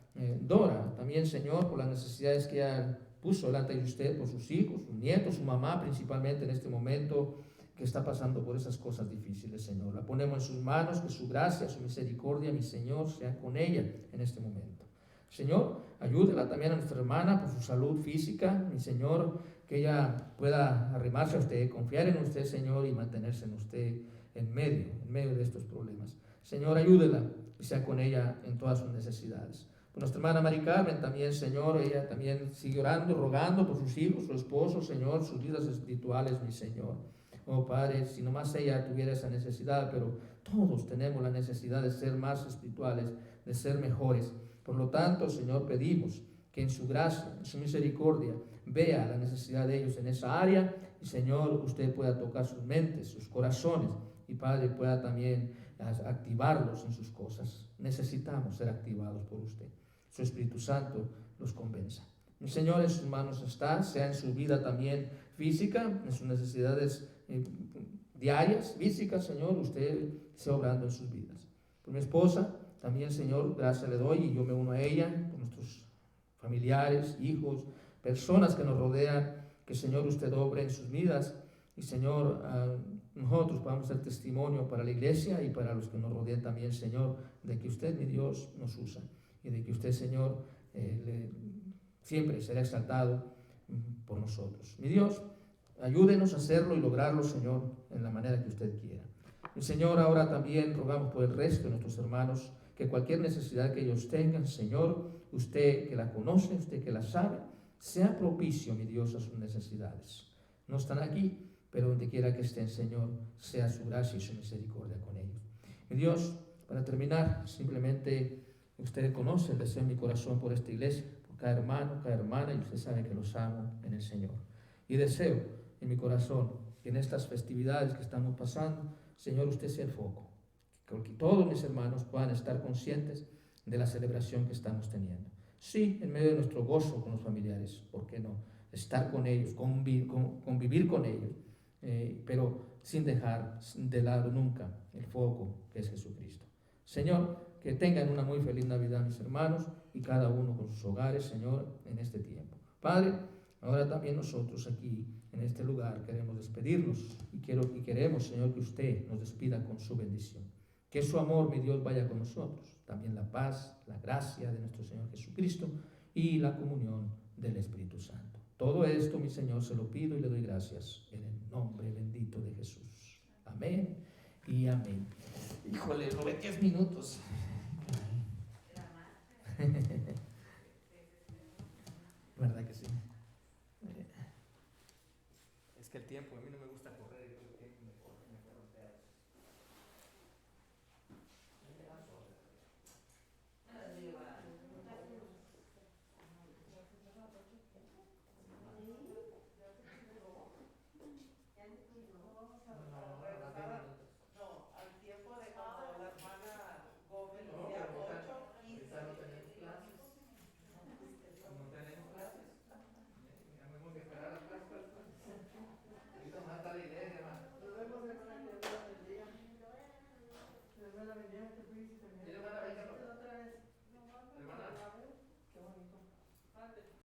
Dora, también, Señor, por las necesidades que ella puso delante de usted, por sus hijos, sus nietos, su mamá principalmente en este momento que está pasando por esas cosas difíciles, Señor. La ponemos en sus manos, que su gracia, su misericordia, mi Señor, sea con ella en este momento. Señor, ayúdela también a nuestra hermana por su salud física, mi Señor, que ella pueda arrimarse a usted, confiar en usted, Señor, y mantenerse en usted en medio de estos problemas. Señor, ayúdela y sea con ella en todas sus necesidades. Por nuestra hermana Mari Carmen también, Señor, ella también sigue orando, rogando por sus hijos, su esposo, Señor, sus vidas espirituales, mi Señor. Oh Padre, si nomás ella tuviera esa necesidad, pero todos tenemos la necesidad de ser más espirituales, de ser mejores. Por lo tanto, Señor, pedimos que en su gracia, en su misericordia, vea la necesidad de ellos en esa área y, Señor, usted pueda tocar sus mentes, sus corazones y, Padre, pueda también activarlos en sus cosas. Necesitamos ser activados por usted. Su Espíritu Santo los convenza. El Señor en sus manos está, sea en su vida también física, en sus necesidades diarias, físicas, Señor, usted sea obrando en sus vidas. Por mi esposa, también, Señor, gracias le doy y yo me uno a ella, por nuestros familiares, hijos, personas que nos rodean, que, Señor, usted obre en sus vidas y, Señor, nosotros podamos ser testimonio para la iglesia y para los que nos rodean también, Señor, de que usted, mi Dios, nos usa y de que usted, Señor, siempre será exaltado por nosotros. Mi Dios, ayúdenos a hacerlo y lograrlo, Señor, en la manera que usted quiera. Y, Señor, ahora también rogamos por el resto de nuestros hermanos, que cualquier necesidad que ellos tengan, Señor, usted que la conoce, usted que la sabe, sea propicio, mi Dios, a sus necesidades. No están aquí, pero donde quiera que estén, Señor, sea su gracia y su misericordia con ellos. Mi Dios, para terminar, simplemente usted conoce el deseo de mi corazón por esta iglesia, por cada hermano, cada hermana, y usted sabe que los amo en el Señor. Y deseo en mi corazón que en estas festividades que estamos pasando, Señor, usted sea el foco, que todos mis hermanos puedan estar conscientes de la celebración que estamos teniendo. Sí, en medio de nuestro gozo con los familiares, ¿por qué no? Estar con ellos, convivir con ellos, pero sin dejar de lado nunca el foco que es Jesucristo. Señor, que tengan una muy feliz Navidad mis hermanos y cada uno con sus hogares, Señor, en este tiempo. Padre, ahora también nosotros aquí en este lugar queremos despedirnos y queremos, Señor, que usted nos despida con su bendición. Que su amor, mi Dios, vaya con nosotros. También la paz, la gracia de nuestro Señor Jesucristo y la comunión del Espíritu Santo. Todo esto, mi Señor, se lo pido y le doy gracias en el nombre bendito de Jesús. Amén y amén. Híjole, robé 10 minutos. ¿Verdad que sí? Es que el tiempo, a mí no me gusta correr, el tiempo me corre un pedazo. No, al tiempo de cuando la hermana Gómez decía 8:15. No tenemos clases. No tenemos clases. Ya me tengo que esperar a las clases. Ahorita más la bendiga que tú dices también. Dios la